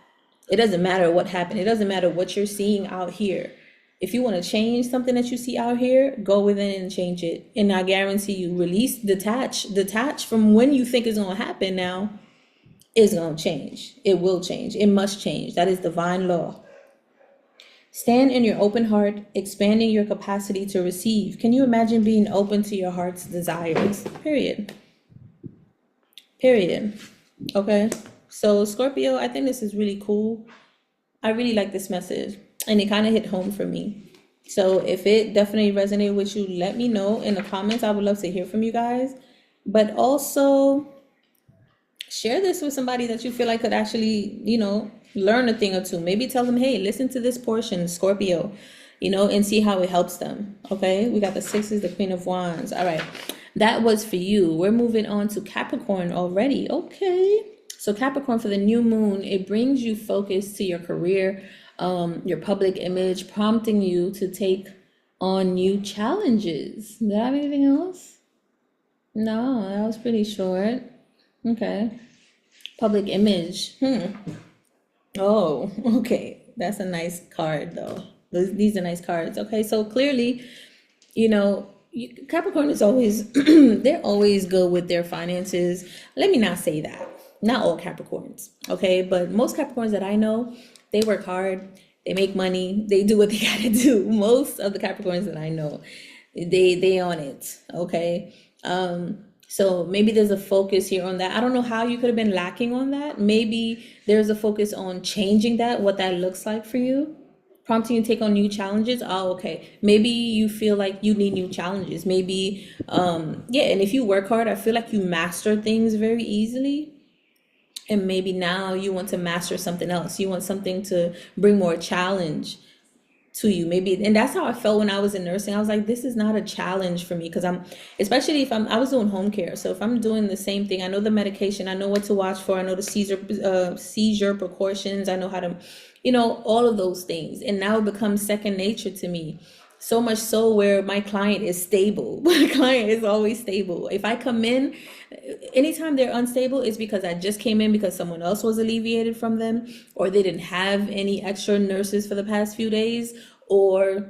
It doesn't matter what happened. It doesn't matter what you're seeing out here. If you want to change something that you see out here, go within and change it. And I guarantee you, release, detach from when you think it's going to happen now. It's going to change. It will change. It must change. That is divine law. Stand in your open heart, expanding your capacity to receive. Can you imagine being open to your heart's desires? Period. Okay. So Scorpio, I think this is really cool. I really like this message, and it kind of hit home for me. So if it definitely resonated with you, let me know in the comments. I would love to hear from you guys. But also share this with somebody that you feel like could actually, learn a thing or two. Maybe tell them, hey, listen to this portion, Scorpio, and see how it helps them. Okay, we got the Sixes, the Queen of Wands. All right, that was for you. We're moving on to Capricorn already. Okay. So Capricorn, for the new moon, it brings you focus to your career, your public image, prompting you to take on new challenges. Do I have anything else? No, that was pretty short. Okay. Public image. Oh, okay. That's a nice card, though. These are nice cards. Okay, so clearly, Capricorn is always, they're always good with their finances. Let me not say that. Not all Capricorns, okay? But most Capricorns that I know, they work hard, they make money, they do what they gotta do. Most of the Capricorns that I know, they on it, okay? So maybe there's a focus here on that. I don't know how you could have been lacking on that. Maybe there's a focus on changing that, what that looks like for you, prompting you to take on new challenges. Oh, okay. Maybe you feel like you need new challenges. Maybe, yeah. And if you work hard, I feel like you master things very easily. And maybe now you want to master something else. You want something to bring more challenge to you, maybe. And that's how I felt when I was in nursing. I was like, this is not a challenge for me, because especially if I was doing home care. So if I'm doing the same thing, I know the medication, I know what to watch for, I know the seizure precautions, I know how to, all of those things. And now it becomes second nature to me. So much so where my client is stable. My client is always stable. If I come in, anytime they're unstable, it's because I just came in because someone else was alleviated from them, or they didn't have any extra nurses for the past few days, or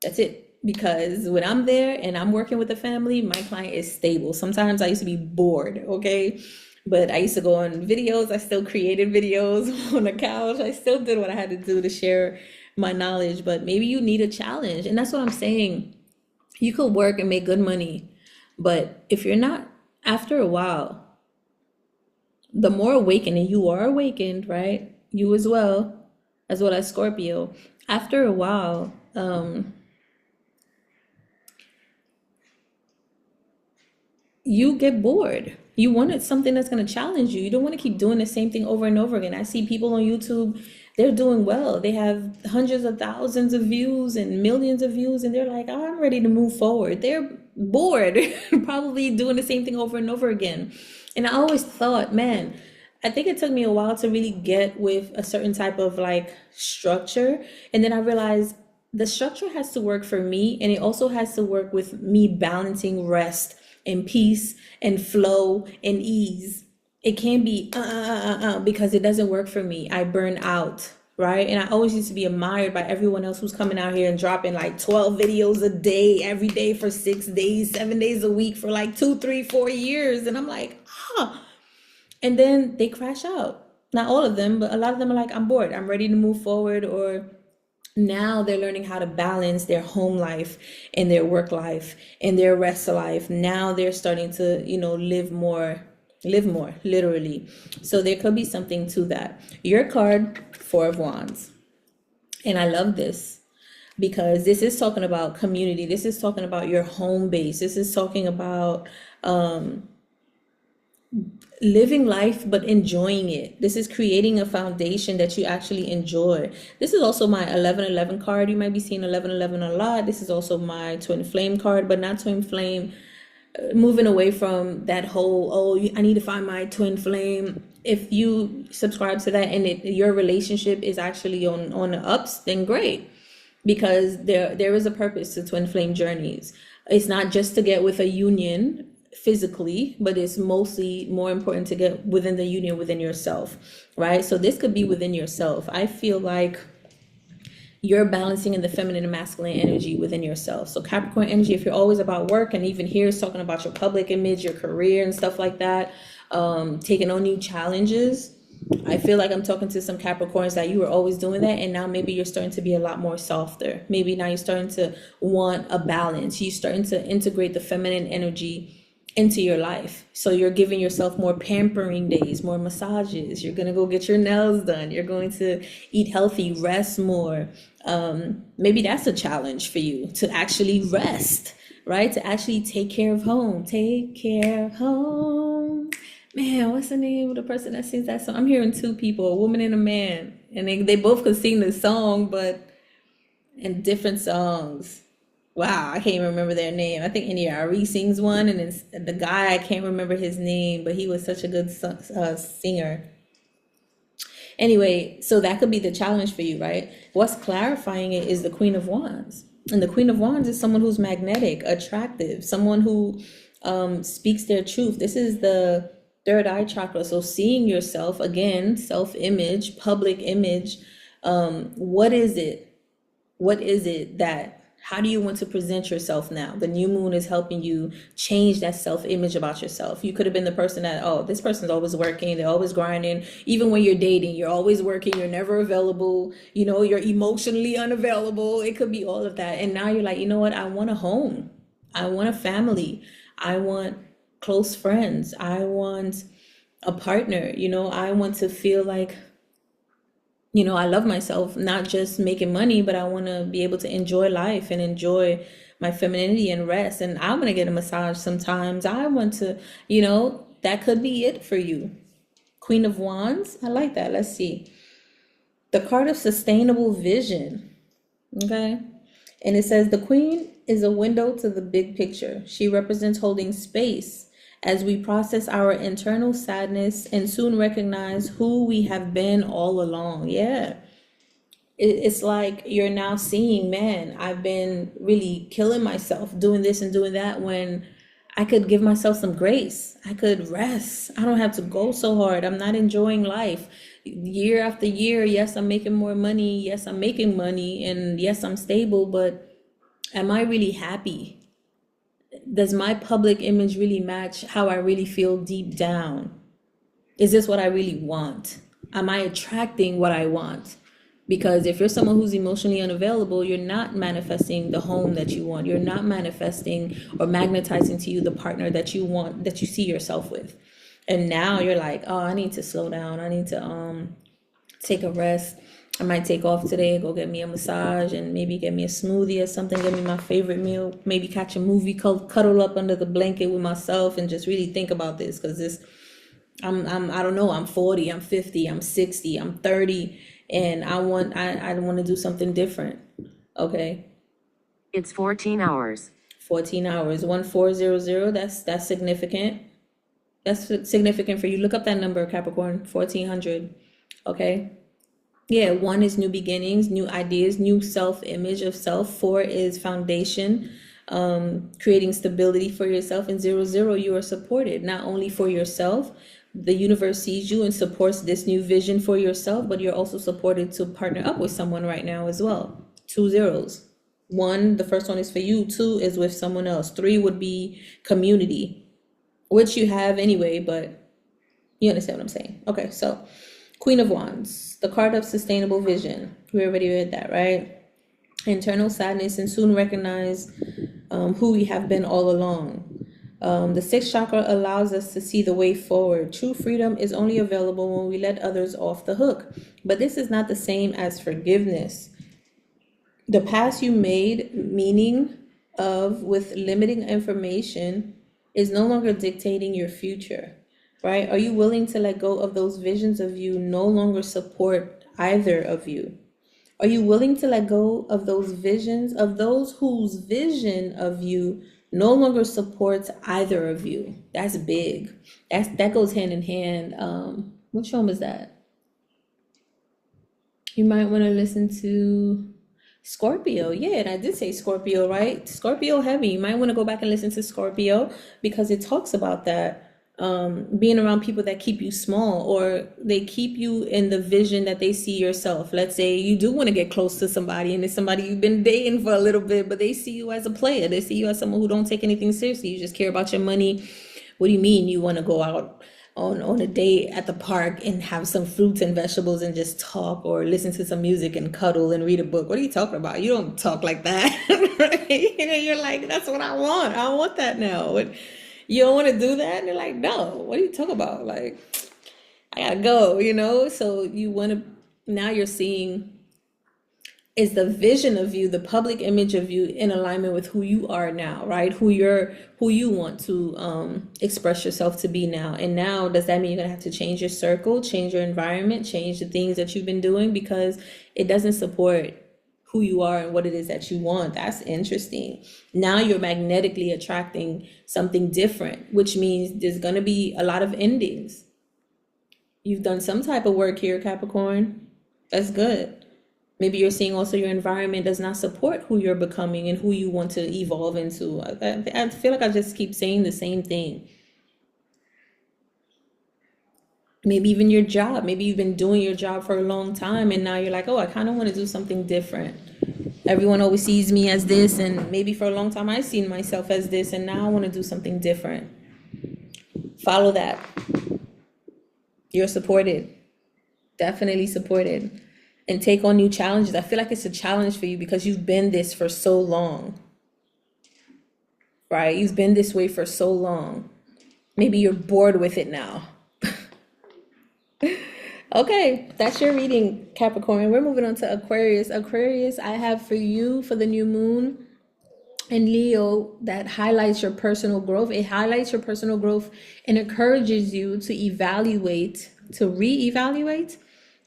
that's it. Because when I'm there and I'm working with the family, my client is stable. Sometimes I used to be bored, okay? But I used to go on videos. I still created videos on the couch. I still did what I had to do to share my knowledge. But maybe you need a challenge. And that's what I'm saying. You could work and make good money, but if you're not, after a while, the more awakening you are awakened, right? You as well as Scorpio. After a while, you get bored. You wanted something that's going to challenge you. You don't want to keep doing the same thing over and over again. I see people on YouTube, they're doing well. They have hundreds of thousands of views and millions of views, and they're like, oh, I'm ready to move forward. They're bored, probably doing the same thing over and over again. And I always thought, man, I think it took me a while to really get with a certain type of like structure. And then I realized the structure has to work for me, and it also has to work with me balancing rest and peace and flow and ease. It can't be because it doesn't work for me. I burn out, right? And I always used to be admired by everyone else who's coming out here and dropping like 12 videos a day, every day for 6 days, 7 days a week for like 2, 3, 4 years. And I'm like, and then they crash out. Not all of them, but a lot of them are like, I'm bored. I'm ready to move forward. Or now they're learning how to balance their home life and their work life and their rest life. Now they're starting to, live more, literally. So there could be something to that. Your card, Four of Wands. And I love this because this is talking about community. This is talking about your home base. This is talking about, living life but enjoying it. This is creating a foundation that you actually enjoy. This is also my 1111 card. You might be seeing 1111 a lot. This is also my twin flame card, but not twin flame, moving away from that whole, I need to find my twin flame. If you subscribe to that and your relationship is actually on the ups, then great, because there is a purpose to twin flame journeys. It's not just to get with a union physically, but it's mostly more important to get within the union within yourself, right? So this could be within yourself. I feel like you're balancing in the feminine and masculine energy within yourself. So Capricorn energy, if you're always about work, and even here it's talking about your public image, your career and stuff like that, taking on new challenges. I feel like I'm talking to some Capricorns that you were always doing that, and now maybe you're starting to be a lot more softer. Maybe now you're starting to want a balance. You're starting to integrate the feminine energy into your life. So you're giving yourself more pampering days, more massages. You're going to go get your nails done. You're going to eat healthy, rest more. Maybe that's a challenge for you, to actually rest, right? To actually take care of home. Take care of home. Man, what's the name of the person that sings that song? I'm hearing two people, a woman and a man. And they both could sing the song, but in different songs. Wow, I can't even remember their name. I think Ari sings one, and it's the guy, I can't remember his name, but he was such a good singer. Anyway, so that could be the challenge for you, right? What's clarifying it is the Queen of Wands. And the Queen of Wands is someone who's magnetic, attractive, someone who speaks their truth. This is the third eye chakra. So seeing yourself, again, self-image, public image. What is it? What is it that, how do you want to present yourself now? The new moon is helping you change that self-image about yourself. You could have been the person that, this person's always working, they're always grinding. Even when you're dating, you're always working, you're never available, you're emotionally unavailable. It could be all of that. And now you're like, you know what? I want a home. I want a family. I want close friends. I want a partner. I want to feel like You know, I love myself, not just making money, but I want to be able to enjoy life and enjoy my femininity and rest. And I want to get a massage sometimes. I want to, you know, that could be it for you. Queen of Wands, I like that. Let's see. The card of sustainable vision. Okay. And it says the queen is a window to the big picture. She represents holding space as we process our internal sadness and soon recognize who we have been all along. Yeah. It's like you're now seeing, man, I've been really killing myself doing this and doing that when I could give myself some grace. I could rest. I don't have to go so hard. I'm not enjoying life. Year after year, yes, I'm making more money. Yes, I'm making money. And yes, I'm stable, but am I really happy? Does my public image really match how I really feel deep down? Is this what I really want? Am I attracting what I want? Because if you're someone who's emotionally unavailable, you're not manifesting the home that you want. You're not manifesting or magnetizing to you the partner that you want, that you see yourself with. And now you're like, oh, I need to slow down. I need to take a rest. I might take off today, go get me a massage and maybe get me a smoothie or something, get me my favorite meal, maybe catch a movie, cuddle up under the blanket with myself and just really think about this. Because this, I don't know, I'm 40, I'm 50, I'm 60, I'm 30, and I want to do something different. Okay. It's 14 hours. 14 hours, 1400, that's significant. That's significant for you. Look up that number, Capricorn, 1400. Okay. Yeah, 1 is new beginnings, new ideas, new self-image of self. 4 is foundation, creating stability for yourself. And 00, you are supported, not only for yourself. The universe sees you and supports this new vision for yourself, but you're also supported to partner up with someone right now as well. 2 zeros. 1, the first one is for you. 2 is with someone else. 3 would be community, which you have anyway, but you understand what I'm saying. Okay, so Queen of Wands, the card of sustainable vision. We already read that, right? Internal sadness and soon recognize who we have been all along. The sixth chakra allows us to see the way forward. True freedom is only available when we let others off the hook. But this is not the same as forgiveness. The past you made meaning of with limiting information is no longer dictating your future, right? Are you willing to let go of those visions of you no longer support either of you? Are you willing to let go of those visions of those whose vision of you no longer supports either of you? That's big. That goes hand in hand. Which one was that? You might want to listen to Scorpio. Yeah, and I did say Scorpio, right? Scorpio heavy. You might want to go back and listen to Scorpio because it talks about that. Being around people that keep you small or they keep you in the vision that they see yourself. Let's say you do want to get close to somebody and it's somebody you've been dating for a little bit, but they see you as a player. They see you as someone who don't take anything seriously. You just care about your money. What do you mean you want to go out on a date at the park and have some fruits and vegetables and just talk or listen to some music and cuddle and read a book? What are you talking about? You don't talk like that, right? You're like, that's what I want. I want that now. You don't want to do that? And they're like, no, what are you talking about? Like, I gotta go, you know? So you want to, now you're seeing, is the vision of you, the public image of you in alignment with who you are now, right? Who you want to express yourself to be now. And now, does that mean you're gonna have to change your circle, change your environment, change the things that you've been doing because it doesn't support who you are and what it is that you want? That's interesting. Now you're magnetically attracting something different, which means there's going to be a lot of endings. You've done some type of work here, Capricorn. That's good. Maybe you're seeing also your environment does not support who you're becoming and who you want to evolve into. I feel like I just keep saying the same thing. Maybe even your job. Maybe you've been doing your job for a long time and now you're like, oh, I kind of want to do something different. Everyone always sees me as this, and maybe for a long time I've seen myself as this, and now I want to do something different. Follow that. You're supported. Definitely supported. And take on new challenges. I feel like it's a challenge for you because you've been this for so long. Right? You've been this way for so long. Maybe you're bored with it now. Okay, that's your reading, Capricorn. We're moving on to Aquarius. Aquarius, I have for you for the new moon and Leo that highlights your personal growth. It highlights your personal growth and encourages you to evaluate, to reevaluate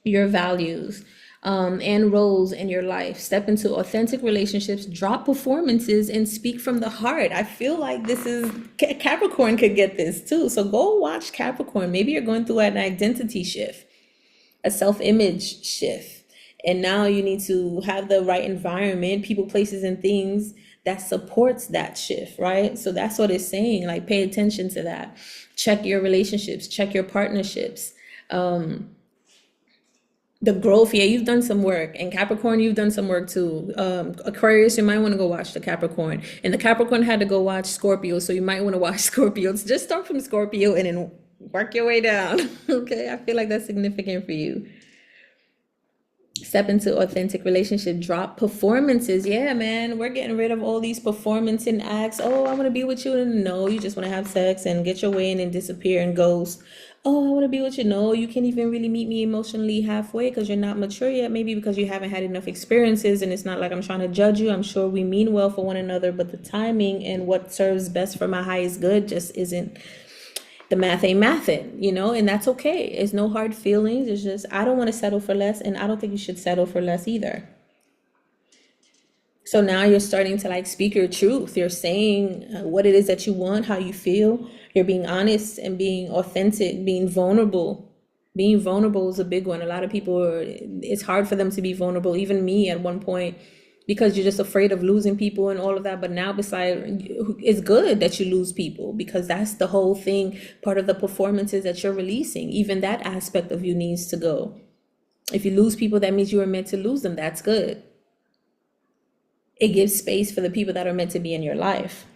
your values and roles in your life. Step into authentic relationships, drop performances, and speak from the heart. I feel like this is Capricorn could get this too. So go watch Capricorn. Maybe you're going through an identity shift, a self-image shift, and now you need to have the right environment, people, places, and things that supports that shift, right? So that's what it's saying. Like, pay attention to that. Check your relationships, check your partnerships. The growth, yeah, you've done some work. And Capricorn, you've done some work too. Aquarius, you might want to go watch the Capricorn. And the Capricorn had to go watch Scorpio, so you might want to watch Scorpio. Just start from Scorpio and then work your way down. Okay, I feel like that's significant for you. Step into authentic relationship, drop performances. Yeah, man, we're getting rid of all these performance and acts. Oh, I want to be with you, and no, you just want to have sex and get your way in and disappear and ghost. Oh, I want to be with you. No, you can't even really meet me emotionally halfway because you're not mature yet. Maybe because you haven't had enough experiences, and it's not like I'm trying to judge you. I'm sure we mean well for one another, but the timing and what serves best for my highest good just isn't, the math ain't mathin', you know, and that's okay. It's no hard feelings. It's just, I don't want to settle for less, and I don't think you should settle for less either. So now you're starting to like speak your truth. You're saying what it is that you want, how you feel. You're being honest and being authentic, being vulnerable. Being vulnerable is a big one. A lot of people it's hard for them to be vulnerable. Even me at one point, because you're just afraid of losing people and all of that. But now it's good that you lose people, because that's the whole thing. Part of the performances that you're releasing, even that aspect of you needs to go. If you lose people, that means you were meant to lose them. That's good. It gives space for the people that are meant to be in your life,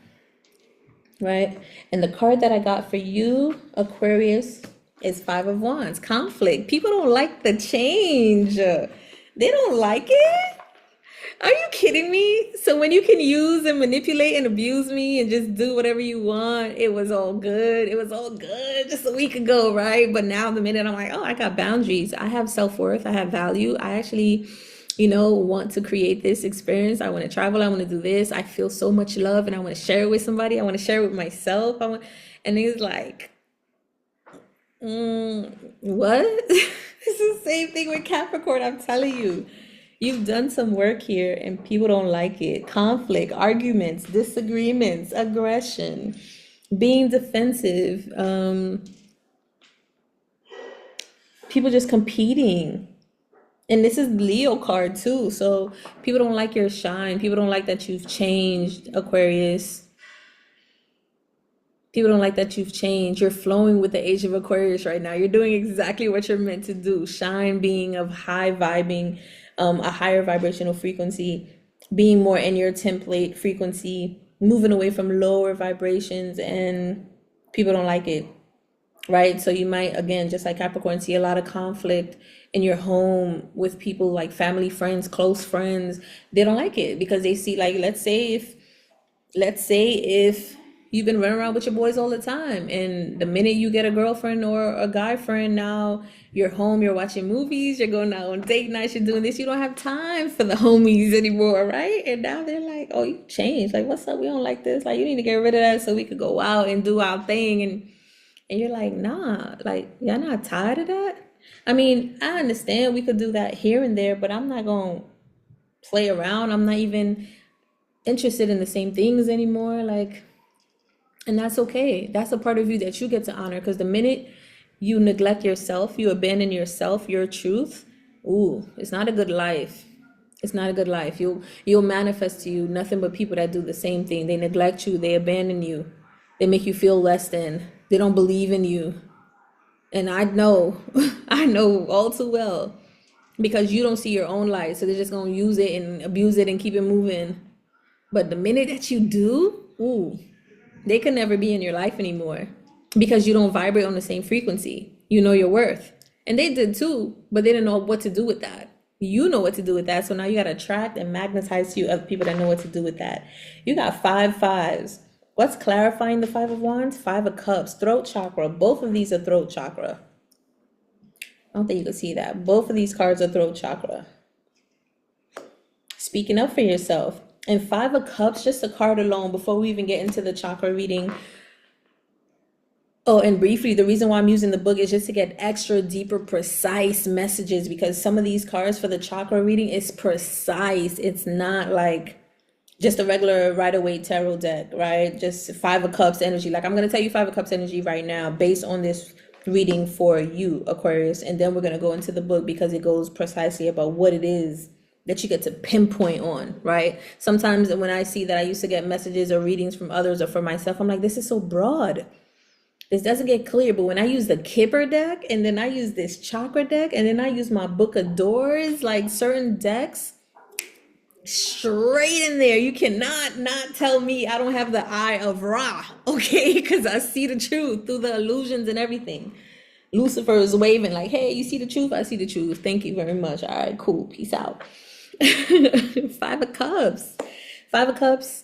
right? And the card that I got for you, Aquarius, is Five of Wands. Conflict. People don't like the change. They don't like it. Are you kidding me? So when you can use and manipulate and abuse me and just do whatever you want, it was all good. It was all good just a week ago, right? But now the minute I'm like, oh, I got boundaries. I have self-worth. I have value. I actually, want to create this experience. I want to travel. I want to do this. I feel so much love and I want to share it with somebody. I want to share it with myself. And he's like, what? It's the same thing with Capricorn. I'm telling you. You've done some work here and people don't like it. Conflict, arguments, disagreements, aggression, being defensive, people just competing. And this is Leo card too. So people don't like your shine. People don't like that you've changed, Aquarius. People don't like that you've changed. You're flowing with the age of Aquarius right now. You're doing exactly what you're meant to do. Shine, being of high vibing, a higher vibrational frequency, being more in your template frequency, moving away from lower vibrations, and people don't like it, right? So you might, again, just like Capricorn, see a lot of conflict in your home with people like family, friends, close friends. They don't like it because they see, like, let's say if you've been running around with your boys all the time, and the minute you get a girlfriend or a guy friend, now you're home, you're watching movies, you're going out on date nights, you're doing this, you don't have time for the homies anymore, right? And now they're like, oh, you changed, like, what's up, we don't like this, like, you need to get rid of that so we could go out and do our thing. And you're like, nah, like, y'all not tired of that? I mean, I understand we could do that here and there, but I'm not gonna play around. I'm not even interested in the same things anymore, like. And that's okay. That's a part of you that you get to honor, because the minute you neglect yourself, you abandon yourself, your truth, ooh, it's not a good life. It's not a good life. You'll manifest to you nothing but people that do the same thing. They neglect you, they abandon you, they make you feel less than, they don't believe in you. And I know, I know all too well, because you don't see your own light. So they're just gonna use it and abuse it and keep it moving. But the minute that you do, ooh, they can never be in your life anymore, because you don't vibrate on the same frequency. You know your worth. And they did too, but they didn't know what to do with that. You know what to do with that. So now you got to attract and magnetize to you other people that know what to do with that. You got 5 fives. What's clarifying the 5 of Wands? 5 of Cups, throat chakra. Both of these are throat chakra. I don't think you can see that. Both of these cards are throat chakra. Speaking up for yourself. And Five of Cups, just a card alone, before we even get into the chakra reading. Oh, and briefly, the reason why I'm using the book is just to get extra deeper, precise messages, because some of these cards for the chakra reading is precise. It's not like just a regular Rider-Waite tarot deck, right? Just Five of Cups energy. Like, I'm going to tell you Five of Cups energy right now based on this reading for you, Aquarius. And then we're going to go into the book because it goes precisely about what it is that you get to pinpoint on, right? Sometimes when I see that I used to get messages or readings from others or for myself, I'm like, this is so broad. This doesn't get clear. But when I use the Kipper deck, and then I use this chakra deck, and then I use my Book of Doors, like certain decks, straight in there. You cannot not tell me I don't have the eye of Ra, okay? Because I see the truth through the illusions and everything. Lucifer is waving like, hey, you see the truth? I see the truth. Thank you very much. All right, cool. Peace out. Five of Cups. Five of Cups.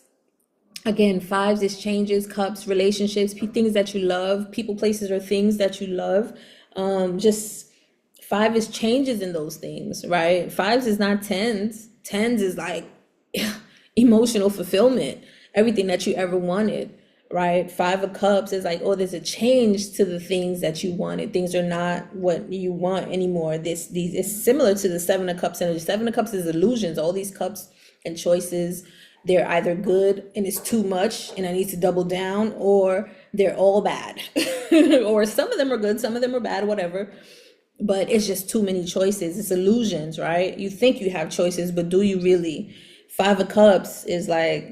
Again, fives is changes, cups, relationships, things that you love, people, places, or things that you love. Just five is changes in those things, right? Fives is not tens. Tens is like emotional fulfillment, everything that you ever wanted, right? Five of Cups is like, oh, there's a change to the things that you wanted. Things are not what you want anymore. These is similar to the Seven of Cups energy. Seven of Cups is illusions. All these cups and choices, they're either good and it's too much and I need to double down, or they're all bad. Or some of them are good, some of them are bad, whatever. But it's just too many choices. It's illusions, right? You think you have choices, but do you really? Five of Cups is like,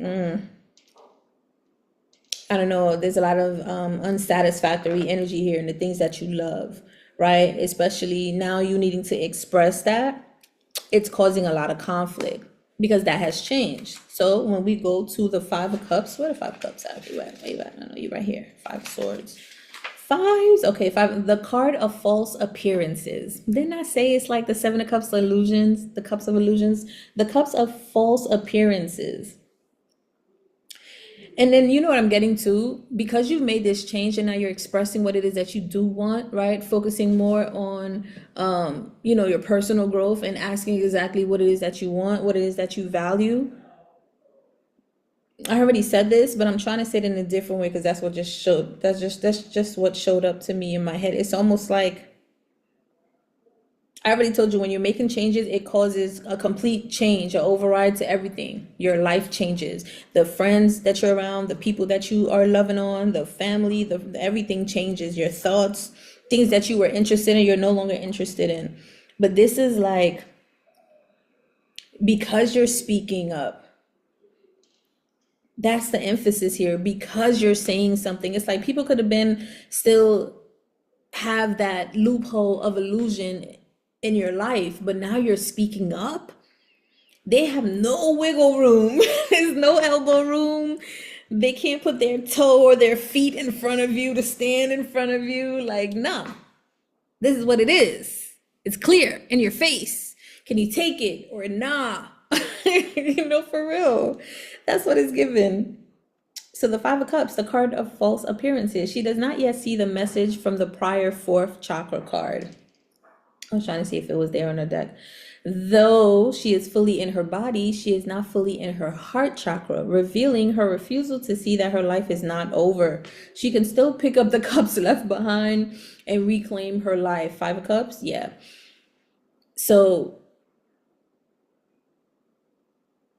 I don't know, there's a lot of unsatisfactory energy here in the things that you love, right? Especially now you needing to express that, it's causing a lot of conflict because that has changed. So when we go to the Five of Cups, where the Five of Cups at? Where you at? No, you're right here. Five of Swords. Fives, okay, five, the card of false appearances. Didn't I say it's like the Seven of Cups illusions, the cups of illusions, the cups of false appearances? And then you know what I'm getting to, because you've made this change and now you're expressing what it is that you do want, right? Focusing more on, your personal growth and asking exactly what it is that you want, what it is that you value. I already said this, but I'm trying to say it in a different way because that's what just showed. That's just what showed up to me in my head. It's almost like, I already told you, when you're making changes, it causes a complete change, an override to everything. Your life changes. The friends that you're around, the people that you are loving on, the family, everything changes. Your thoughts, things that you were interested in, you're no longer interested in. But this is like, because you're speaking up. That's the emphasis here. Because you're saying something. It's like people could have been still have that loophole of illusion in your life, but now you're speaking up. They have no wiggle room. There's no elbow room. They can't put their toe or their feet in front of you to stand in front of you. Like, no, this is what it is. It's clear in your face. Can you take it or nah? For real. That's what it's given. So the Five of Cups, the card of false appearances. She does not yet see the message from the prior fourth chakra card. I was trying to see if it was there on her deck. Though she is fully in her body, she is not fully in her heart chakra, revealing her refusal to see that her life is not over. She can still pick up the cups left behind and reclaim her life. Five of Cups, yeah. So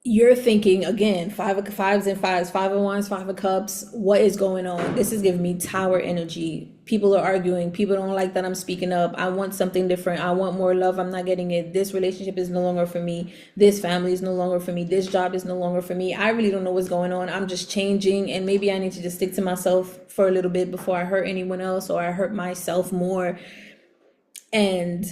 you're thinking again, fives and fives, Five of Wands, Five of Cups. What is going on? This is giving me Tower energy. People are arguing. People don't like that I'm speaking up. I want something different. I want more love. I'm not getting it. This relationship is no longer for me. This family is no longer for me. This job is no longer for me. I really don't know what's going on. I'm just changing, and maybe I need to just stick to myself for a little bit before I hurt anyone else or I hurt myself more. And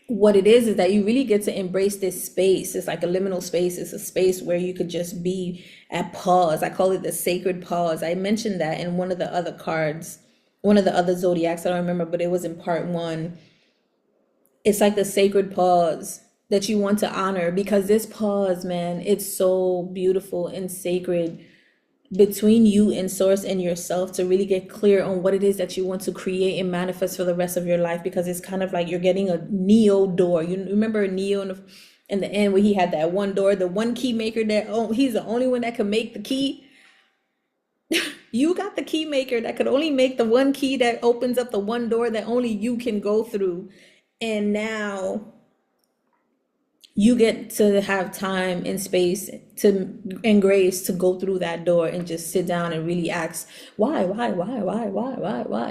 what it is that you really get to embrace this space. It's like a liminal space. It's a space where you could just be at pause. I call it the sacred pause. I mentioned that in one of the other cards, one of the other zodiacs. I don't remember, but it was in part one. It's like the sacred pause that you want to honor, because this pause, man, it's so beautiful and sacred. between you and source and yourself to really get clear on what it is that you want to create and manifest for the rest of your life, because it's kind of like you're getting a Neo door. You remember Neo in the end where he had that one door, the one key maker that, oh, he's the only one that can make the key. You got the key maker that could only make the one key that opens up the one door that only you can go through. And now you get to have time and space and grace to go through that door and just sit down and really ask, why?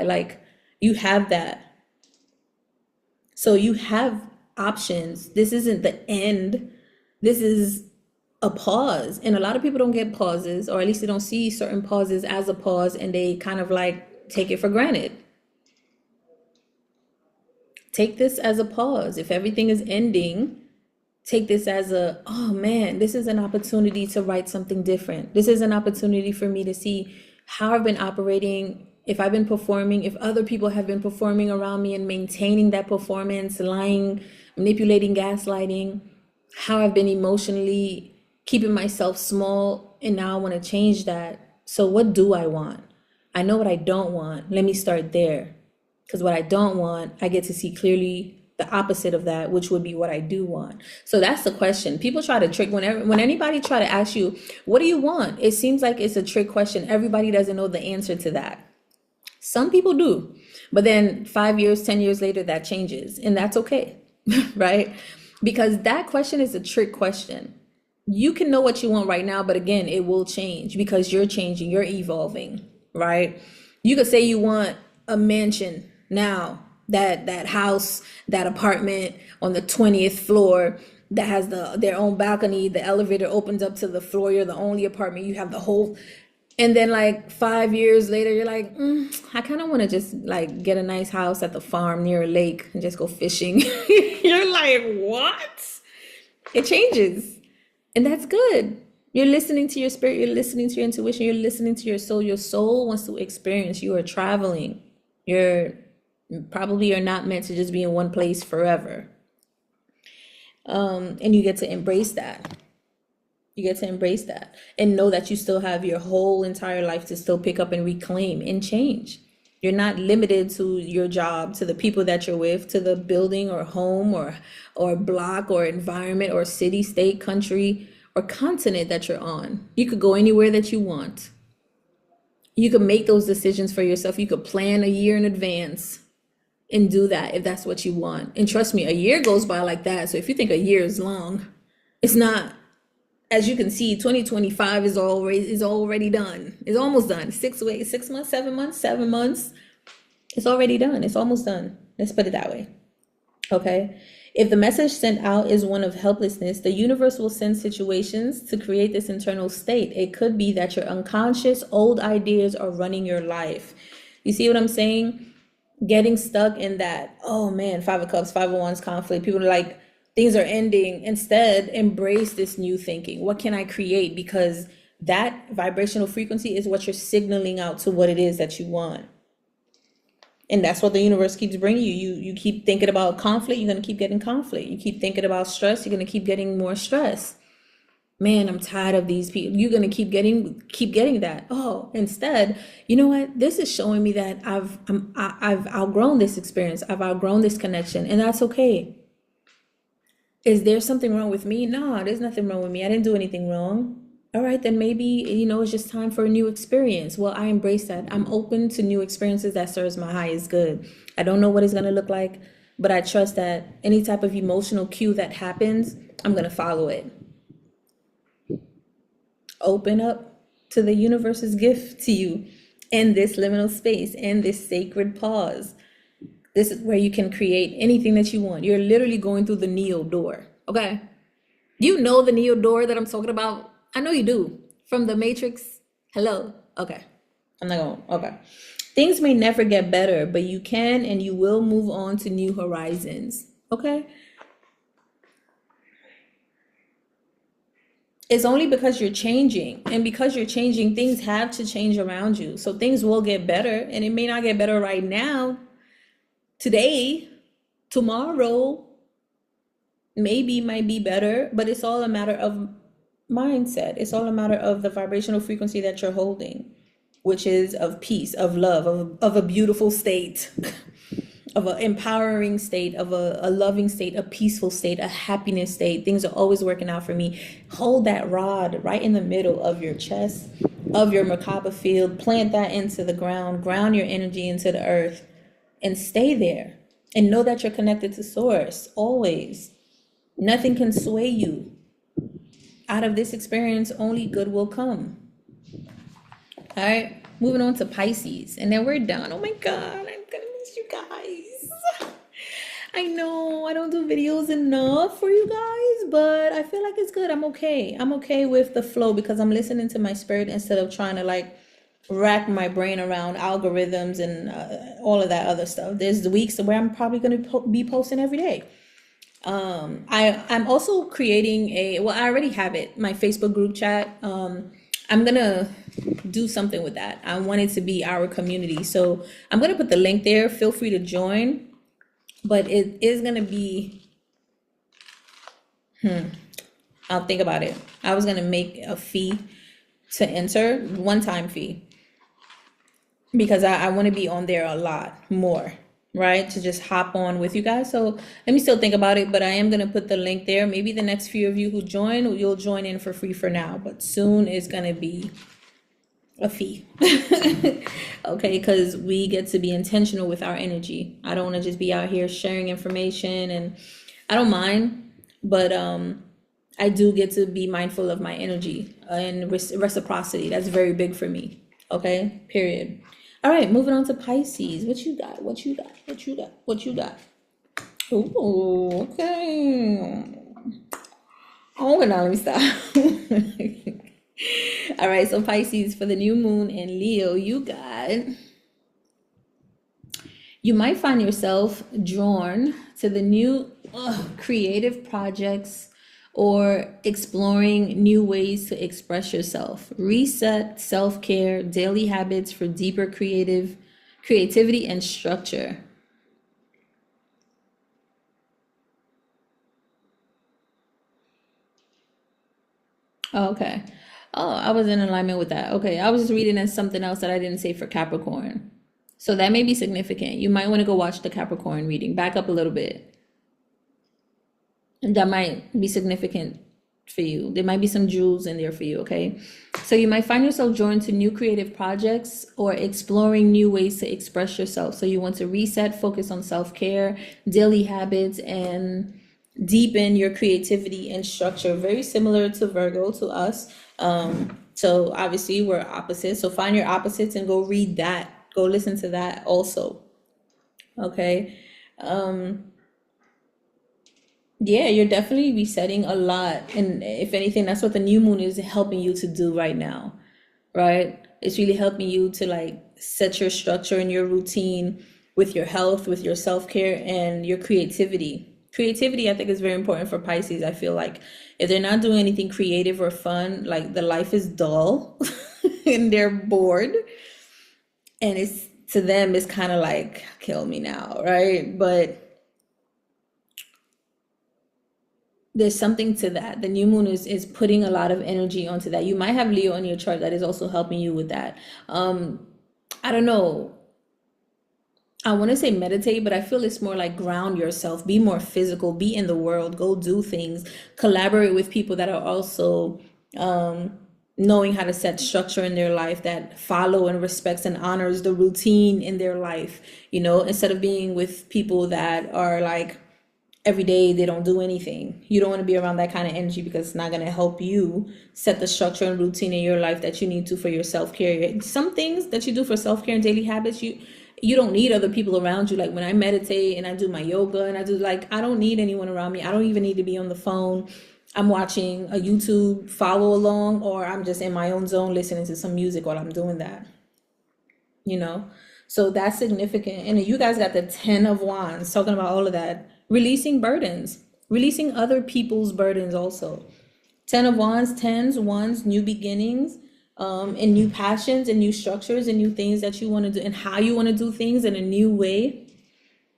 Like, you have that. So you have options. This isn't the end. This is a pause. And a lot of people don't get pauses, or at least they don't see certain pauses as a pause, and they kind of like take it for granted. Take this as a pause. If everything is ending, take this as a, oh man, this is an opportunity to write something different. This is an opportunity for me to see how I've been operating, if I've been performing, if other people have been performing around me and maintaining that performance, lying, manipulating, gaslighting, how I've been emotionally keeping myself small, and now I want to change that. So what do I want? I know what I don't want. Let me start there. Because what I don't want, I get to see clearly the opposite of that, which would be what I do want. So that's the question. People try to trick, when anybody try to ask you, what do you want? It seems like it's a trick question. Everybody doesn't know the answer to that. Some people do, but then 5 years, 10 years later, that changes, and that's okay, right? Because that question is a trick question. You can know what you want right now, but again, it will change because you're changing, you're evolving, right? You could say you want a mansion now, that house, that apartment on the 20th floor that has their own balcony, the elevator opens up to the floor, you're the only apartment, you have the whole, and then like 5 years later, you're like, I kind of want to just like get a nice house at the farm near a lake and just go fishing. You're like, what? It changes. And that's good. You're listening to your spirit, you're listening to your intuition, you're listening to your soul. Your soul wants to experience. You are traveling. You're not meant to just be in one place forever. And you get to embrace that. You get to embrace that and know that you still have your whole entire life to still pick up and reclaim and change. You're not limited to your job, to the people that you're with, to the building or home or block or environment or city, state, country, or continent that you're on. You could go anywhere that you want. You could make those decisions for yourself. You could plan a year in advance and do that if that's what you want. And trust me, a year goes by like that. So if you think a year is long, it's not. As you can see, 2025 is already done. It's almost done. 6 months, 7 months, 7 months. It's already done. It's almost done. Let's put it that way. Okay. If the message sent out is one of helplessness, the universe will send situations to create this internal state. It could be that your unconscious old ideas are running your life. You see what I'm saying? Getting stuck in that, oh man, 5 of Cups, 5 of Wands conflict. People are like, things are ending. Instead, embrace this new thinking. What can I create? Because that vibrational frequency is what you're signaling out to what it is that you want. And that's what the universe keeps bringing you. You keep thinking about conflict, you're going to keep getting conflict. You keep thinking about stress, you're going to keep getting more stress. Man, I'm tired of these people. You're going to keep getting that. Oh, instead, you know what? This is showing me that I've outgrown this experience. I've outgrown this connection, and that's okay. Is there something wrong with me? No, there's nothing wrong with me. I didn't do anything wrong. All right, then maybe, it's just time for a new experience. Well, I embrace that. I'm open to new experiences that serves my highest good. I don't know what it's going to look like, but I trust that any type of emotional cue that happens, I'm going to follow it. Open up to the universe's gift to you in this liminal space, in this sacred pause. This is where you can create anything that you want. You're literally going through the Neo door, okay? You know the Neo door that I'm talking about? I know you do. From the Matrix. Hello? Okay. Okay. Things may never get better, but you can and you will move on to new horizons, okay? It's only because you're changing, and because you're changing, things have to change around you. So things will get better, and it may not get better right now, today, tomorrow, maybe might be better, but it's all a matter of mindset. It's all a matter of the vibrational frequency that you're holding, which is of peace, of love, of a beautiful state, of an empowering state, of a loving state, a peaceful state, a happiness state. Things are always working out for me. Hold that rod right in the middle of your chest, of your Merkaba field. Plant that into the ground. Ground your energy into the earth and stay there. And know that you're connected to source always. Nothing can sway you. Out of this experience, only good will come. All right, moving on to Pisces. And then we're done. Oh my God, I'm gonna miss you guys. I know I don't do videos enough for you guys, but I feel like it's good. I'm okay. I'm okay with the flow because I'm listening to my spirit instead of trying to like rack my brain around algorithms and all of that other stuff. There's the weeks where I'm probably going to be posting every day. I'm also creating I already have it, my Facebook group chat. I'm gonna do something with that. I want it to be our community, so I'm gonna put the link there. Feel free to join, but it is gonna be I'll think about it. I was gonna make a fee to enter, one-time fee, because I want to be on there a lot more, right? To just hop on with you guys. So let me still think about it, but I am going to put the link there. Maybe the next few of you who join, you'll join in for free for now, but soon it's going to be a fee. Okay, because we get to be intentional with our energy. I don't want to just be out here sharing information, and I don't mind, but I do get to be mindful of my energy and reciprocity. That's very big for me. Okay, period. All right, moving on to Pisces. What you got? What you got? What you got? What you got? Ooh, okay. Oh, now let me stop. All right, so Pisces, for the new moon in Leo, you might find yourself drawn to the new creative projects or exploring new ways to express yourself. Reset, self-care, daily habits for deeper creativity and structure. Okay. Oh, I was in alignment with that. Okay, I was just reading as something else that I didn't say for Capricorn. So that may be significant. You might want to go watch the Capricorn reading. Back up a little bit. And that might be significant for you. There might be some jewels in there for you, okay? So you might find yourself drawn to new creative projects or exploring new ways to express yourself. So you want to reset, focus on self-care, daily habits, and deepen your creativity and structure. Very similar to Virgo, to us. So obviously we're opposites. So find your opposites and go read that. Go listen to that also. Okay. Yeah, you're definitely resetting a lot. And if anything, that's what the new moon is helping you to do right now, right? It's really helping you to like set your structure and your routine with your health, with your self-care, and your creativity. Creativity, I think, is very important for Pisces. I feel like if they're not doing anything creative or fun, like the life is dull and they're bored. And it's to them, it's kind of like, kill me now, right? But there's something to that. The new moon is putting a lot of energy onto that. You might have Leo in your chart that is also helping you with that. I don't know. I want to say meditate, but I feel it's more like ground yourself, be more physical, be in the world, go do things, collaborate with people that are also knowing how to set structure in their life, that follow and respects and honors the routine in their life, you know, instead of being with people that are like every day they don't do anything. You don't want to be around that kind of energy because it's not going to help you set the structure and routine in your life that you need to for your self-care. Some things that you do for self-care and daily habits, you don't need other people around you. Like when I meditate and I do my yoga and I don't need anyone around me. I don't even need to be on the phone. I'm watching a YouTube follow along, or I'm just in my own zone listening to some music while I'm doing that, you know? So that's significant. And you guys got the 10 of Wands talking about all of that. Releasing burdens, releasing other people's burdens also. 10 of Wands, 10s, wands, new beginnings, and new passions and new structures and new things that you want to do and how you want to do things in a new way,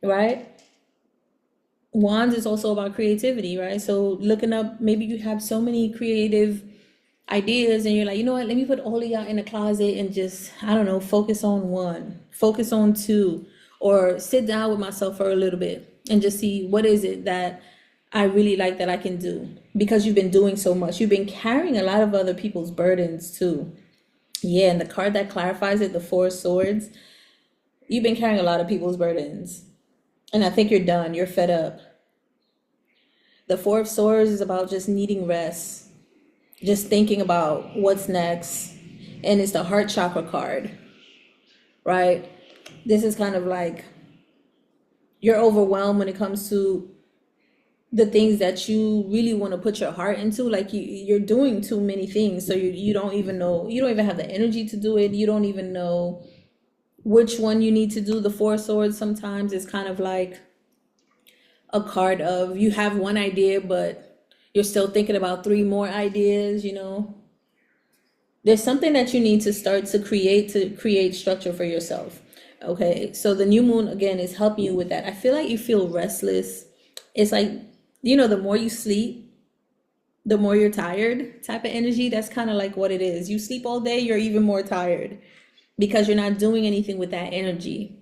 right? Wands is also about creativity, right? So looking up, maybe you have so many creative ideas and you're like, you know what, let me put all of y'all in a closet and just, I don't know, focus on one, focus on two, or sit down with myself for a little bit and just see what is it that I really like that I can do, because you've been doing so much. You've been carrying a lot of other people's burdens too. Yeah, and the card that clarifies it, the Four of Swords, you've been carrying a lot of people's burdens. And I think you're done. You're fed up. The Four of Swords is about just needing rest, just thinking about what's next. And it's the heart chakra card, right? This is kind of like you're overwhelmed when it comes to the things that you really want to put your heart into. Like you're doing too many things, so you don't even know, you don't even have the energy to do it. You don't even know which one you need to do. The Four of Swords sometimes is kind of like a card of you have one idea but you're still thinking about three more ideas. There's something that you need to start to create structure for yourself. Okay, so the new moon again is helping you with that. I feel like you feel restless. It's like, the more you sleep, the more you're tired type of energy. That's kind of like what it is. You sleep all day, you're even more tired because you're not doing anything with that energy.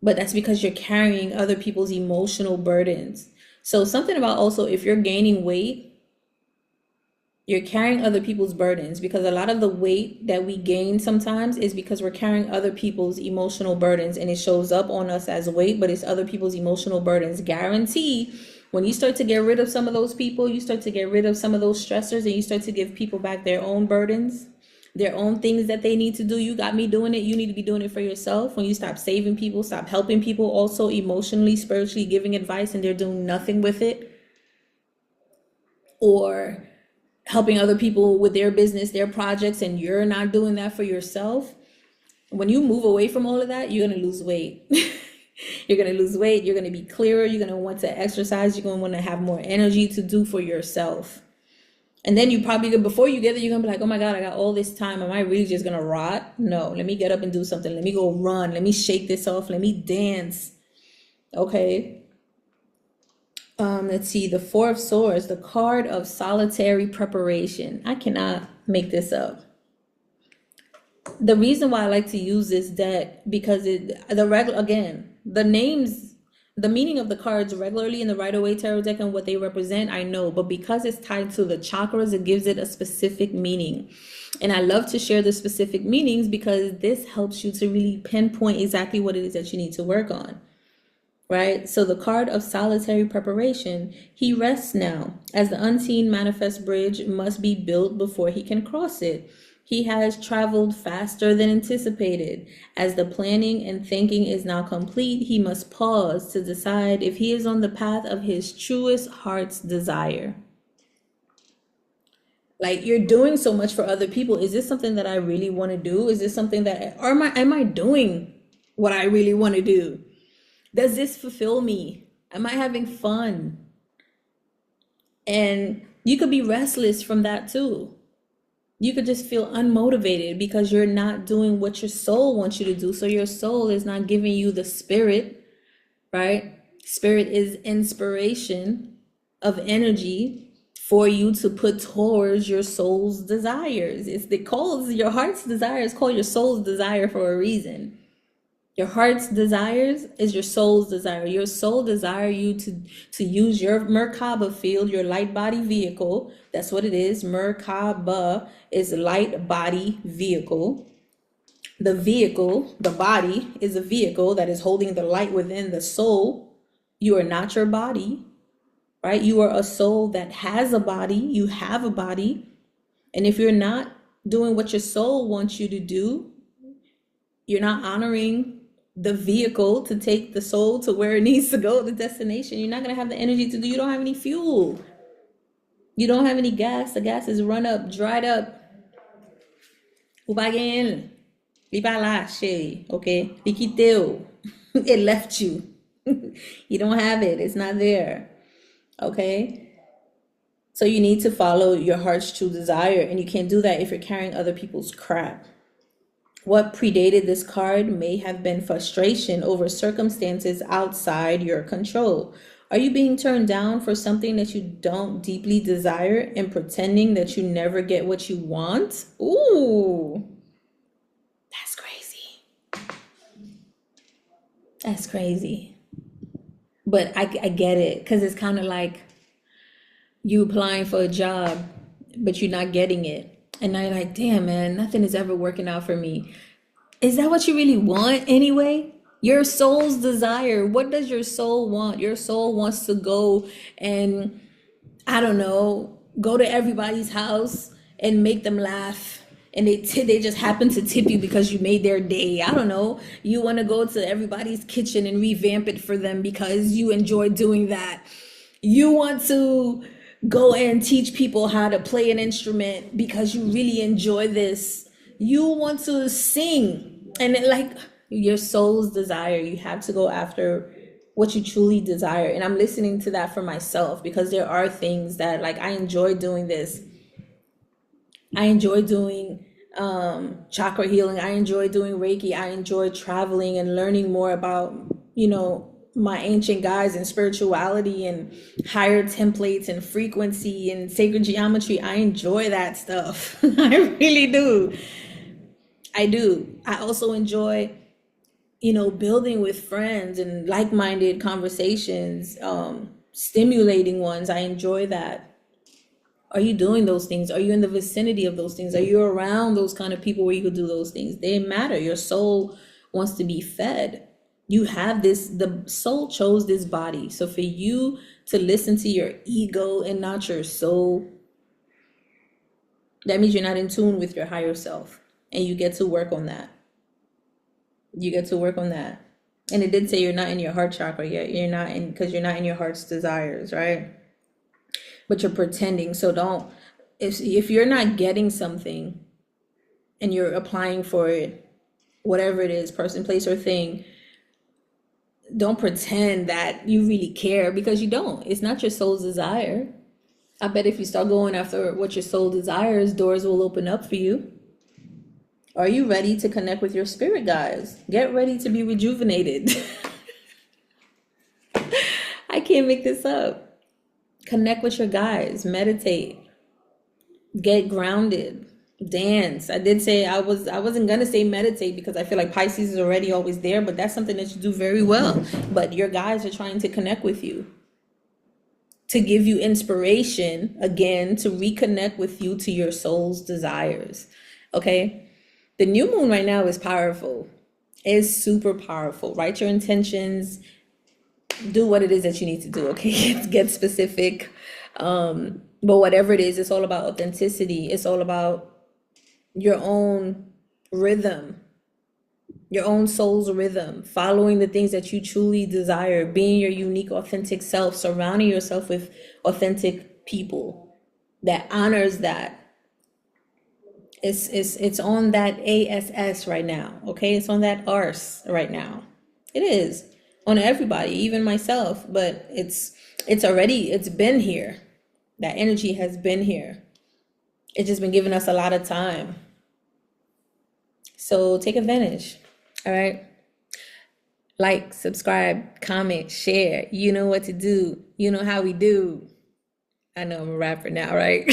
But that's because you're carrying other people's emotional burdens. So something about also, if you're gaining weight, you're carrying other people's burdens, because a lot of the weight that we gain sometimes is because we're carrying other people's emotional burdens, and it shows up on us as weight, but it's other people's emotional burdens. Guarantee when you start to get rid of some of those people, you start to get rid of some of those stressors, and you start to give people back their own burdens, their own things that they need to do. You got me doing it. You need to be doing it for yourself. When you stop saving people, stop helping people, also emotionally, spiritually giving advice, and they're doing nothing with it, or helping other people with their business, their projects, and you're not doing that for yourself. When you move away from all of that, you're going to lose weight. You're going to lose weight. You're going to be clearer. You're going to want to exercise. You're going to want to have more energy to do for yourself. And then you probably, before you get there, you're going to be like, oh my God, I got all this time. Am I really just going to rot? No, let me get up and do something. Let me go run. Let me shake this off. Let me dance. Okay. Let's see, the Four of Swords, the card of solitary preparation. I cannot make this up. The reason why I like to use this deck, because the names, the meaning of the cards regularly in the Rider-Waite Tarot deck and what they represent, I know, but because it's tied to the chakras, it gives it a specific meaning. And I love to share the specific meanings because this helps you to really pinpoint exactly what it is that you need to work on. Right? So the card of solitary preparation, he rests now, as the unseen manifest bridge must be built before he can cross it. He has traveled faster than anticipated. As the planning and thinking is now complete, he must pause to decide if he is on the path of his truest heart's desire. Like, you're doing so much for other people. Is this something that I really want to do? Is this something that, or am I doing what I really want to do? Does this fulfill me? Am I having fun? And you could be restless from that too. You could just feel unmotivated because you're not doing what your soul wants you to do. So your soul is not giving you the spirit, right? Spirit is inspiration of energy for you to put towards your soul's desires. Your heart's desire is called your soul's desire for a reason. Your heart's desires is your soul's desire. Your soul desire you to use your Merkaba field, your light body vehicle. That's what it is. Merkaba is light body vehicle. The vehicle, the body, is a vehicle that is holding the light within the soul. You are not your body, right? You are a soul that has a body. You have a body. And if you're not doing what your soul wants you to do, you're not honoring the vehicle to take the soul to where it needs to go, the destination. You're not going to have the energy to do. You don't have any fuel. You don't have any gas. The gas is run up, dried up. Okay? It left you. You don't have it. It's not there. Okay? So you need to follow your heart's true desire, and you can't do that if you're carrying other people's crap. What predated this card may have been frustration over circumstances outside your control, Are you being turned down for something that you don't deeply desire and pretending that you never get what you want? Ooh, that's crazy. That's crazy. But I get it, because it's kind of like you applying for a job, but you're not getting it. And now you're like, damn, man, nothing is ever working out for me. Is that what you really want anyway? Your soul's desire. What does your soul want? Your soul wants to go and, I don't know, go to everybody's house and make them laugh. And they just happen to tip you because you made their day. I don't know. You want to go to everybody's kitchen and revamp it for them because you enjoy doing that. You want to go and teach people how to play an instrument because you really enjoy this. You want to sing, and like your soul's desire, you have to go after what you truly desire. And I'm listening to that for myself, because there are things that, like, I enjoy doing this. I enjoy doing chakra healing. I enjoy doing Reiki. I enjoy traveling and learning more about, my ancient guides and spirituality and higher templates and frequency and sacred geometry. I enjoy that stuff. I really do. I do. I also enjoy, building with friends and like-minded conversations, stimulating ones. I enjoy that. Are you doing those things? Are you in the vicinity of those things? Are you around those kind of people where you could do those things? They matter. Your soul wants to be fed. You have this, the soul chose this body. So for you to listen to your ego and not your soul, that means you're not in tune with your higher self. And you get to work on that. You get to work on that. And it did say you're not in your heart chakra yet. You're not in, because you're not in your heart's desires, right? But you're pretending. So don't, if you're not getting something and you're applying for it, whatever it is, person, place, or thing, don't pretend that you really care, because you don't. It's not your soul's desire. I bet if you start going after what your soul desires, doors will open up for you. Are you ready to connect with your spirit guides? Get ready to be rejuvenated. I can't make this up. Connect with your guides, meditate, get grounded, dance. I did say I wasn't gonna say meditate, because I feel like Pisces is already always there, but that's something that you do very well. But your guides are trying to connect with you, to give you inspiration again, to reconnect with you to your soul's desires. Okay? The new moon right now is powerful. It's super powerful. Write your intentions. Do what it is that you need to do, okay? Get specific. But whatever it is, it's all about authenticity. It's all about your own rhythm, your own soul's rhythm, following the things that you truly desire, being your unique, authentic self, surrounding yourself with authentic people that honors that. It's on that ASS right now, okay? It's on that ARS right now. It is on everybody, even myself, but it's been here. That energy has been here. It's just been giving us a lot of time. So take advantage, all right? Like, subscribe, comment, share. You know what to do. You know how we do. I know I'm a rapper now, right?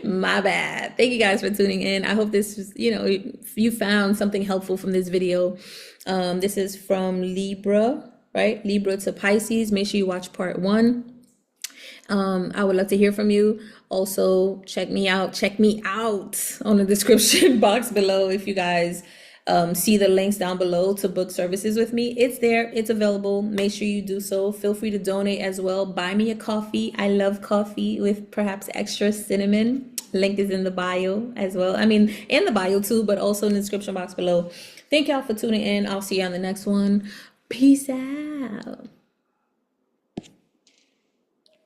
My bad. Thank you guys for tuning in. I hope this was, you found something helpful from this video. This is from Libra, right? Libra to Pisces. Make sure you watch part 1. I would love to hear from you. Also, check me out on the description box below if you guys see the links down below to book services with me. It's there, it's available. Make sure you do so. Feel free to donate as well. Buy me a coffee. I love coffee with perhaps extra cinnamon. Link is in the bio as well. I mean, in the bio too, but also in the description box below. Thank y'all for tuning in. I'll see you on the next one. Peace out.